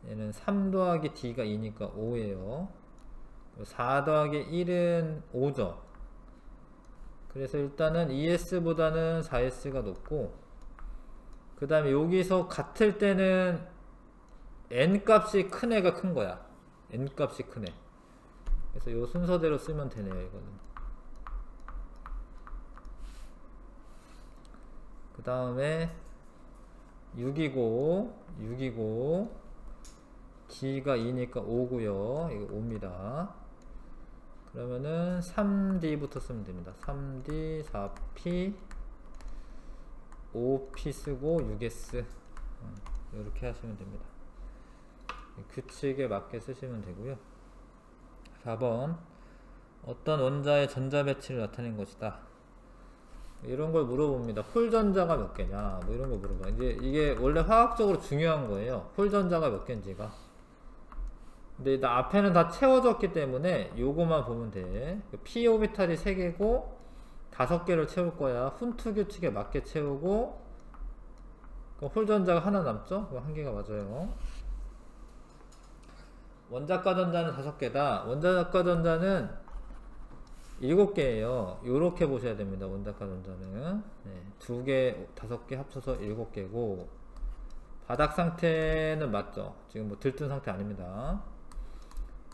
얘는 3 더하기 d가 2니까 5예요. 4 더하기 1은 5죠. 그래서 일단은 ES보다는 4S가 높고, 그 다음에 여기서 같을 때는 N 값이 큰 애가 큰 거야. N 값이 큰 애. 그래서 이 순서대로 쓰면 되네요, 이거는. 그 다음에 6이고 D가 2니까 5고요. 이거 5입니다. 그러면은 3D부터 쓰면 됩니다. 3D, 4P, 5P 쓰고 6S, 이렇게 하시면 됩니다. 규칙에 맞게 쓰시면 되고요. 4번, 어떤 원자의 전자 배치를 나타낸 것이다. 이런 걸 물어봅니다. 홀전자가 몇 개냐, 뭐 이런 거 물어봐. 이제 이게 원래 화학적으로 중요한 거예요. 홀전자가 몇 개인지가. 근데 나 앞에는 다 채워졌기 때문에 요거만 보면 돼. p 오비탈이 3개고 5개를 채울 거야. 훈트 규칙에 맞게 채우고, 홀전자가 하나 남죠? 그거 1개가 맞아요. 원자과 전자는 5개다. 원자과 전자는 7개예요. 요렇게 보셔야 됩니다. 원자과 전자는 2개, 5개 합쳐서 7개고, 바닥 상태는 맞죠? 지금 뭐 들뜬 상태 아닙니다.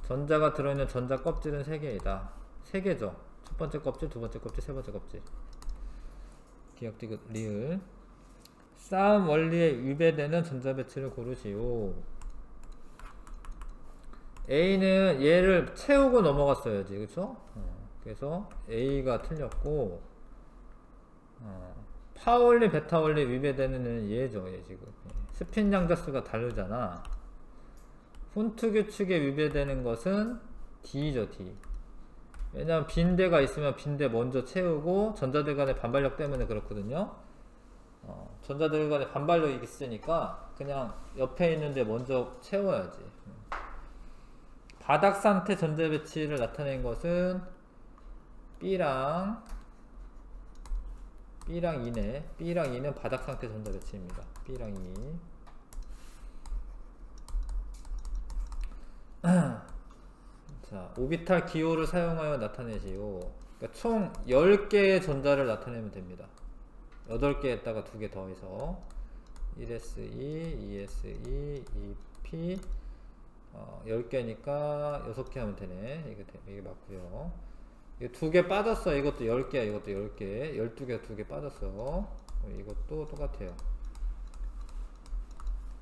전자가 들어있는 전자 껍질은 3개이다. 3개죠. 첫 번째 껍질, 두 번째 껍질, 세 번째 껍질. 기억, 디귿, 리을. 싸움 원리에 위배되는 전자 배치를 고르시오. A는 얘를 채우고 넘어갔어야지, 그쵸? 그래서 A가 틀렸고, 파원리, 베타원리 위배되는 얘죠, 얘 지금. 스핀 양자수가 다르잖아. 훈트 규칙에 위배되는 것은 D죠, D. 왜냐면 빈대가 있으면 빈대 먼저 채우고, 전자들 간의 반발력 때문에 그렇거든요. 전자들 간의 반발력이 있으니까 그냥 옆에 있는데 먼저 채워야지. 바닥 상태 전자 배치를 나타낸 것은 B랑 2네. B랑 2는 바닥 상태 전자 배치입니다. B랑 2. 자, 오비탈 기호를 사용하여 나타내시오. 그러니까 총 10개의 전자를 나타내면 됩니다. 8개에다가 2개 더해서 1S2, 2S2, 2P, 10개니까 6개 하면 되네. 이게 맞고요. 이거 2개 빠졌어. 이것도 10개야. 이것도 10개. 12개 2개 빠졌어. 이것도 똑같아요.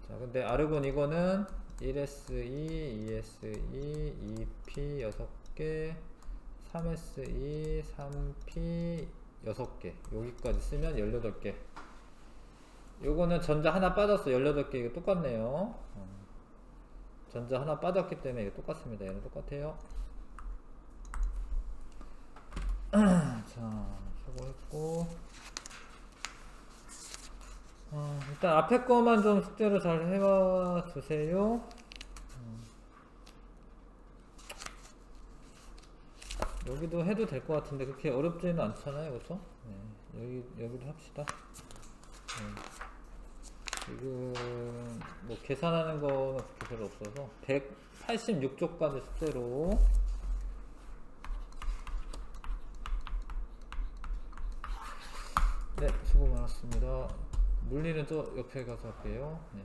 자, 근데 아르곤 이거는 1S2, 2S2, 2P 6개, 3S2, 3P 6개. 여기까지 쓰면 18개. 요거는 전자 하나 빠졌어. 18개. 이거 똑같네요. 전자 하나 빠졌기 때문에 이거 똑같습니다. 얘는 똑같아요. 자, 수고했고. 일단 앞에 거만 좀 숙제로 잘 해와 주세요. 여기도 해도 될 것 같은데 그렇게 어렵지는 않잖아요, 그렇죠? 네, 여기도 합시다. 지금 뭐 계산하는 거는 그렇게 별로 없어서 186쪽까지 숙제로. 네, 수고 많았습니다. 물리는 또 옆에 가서 할게요. 네.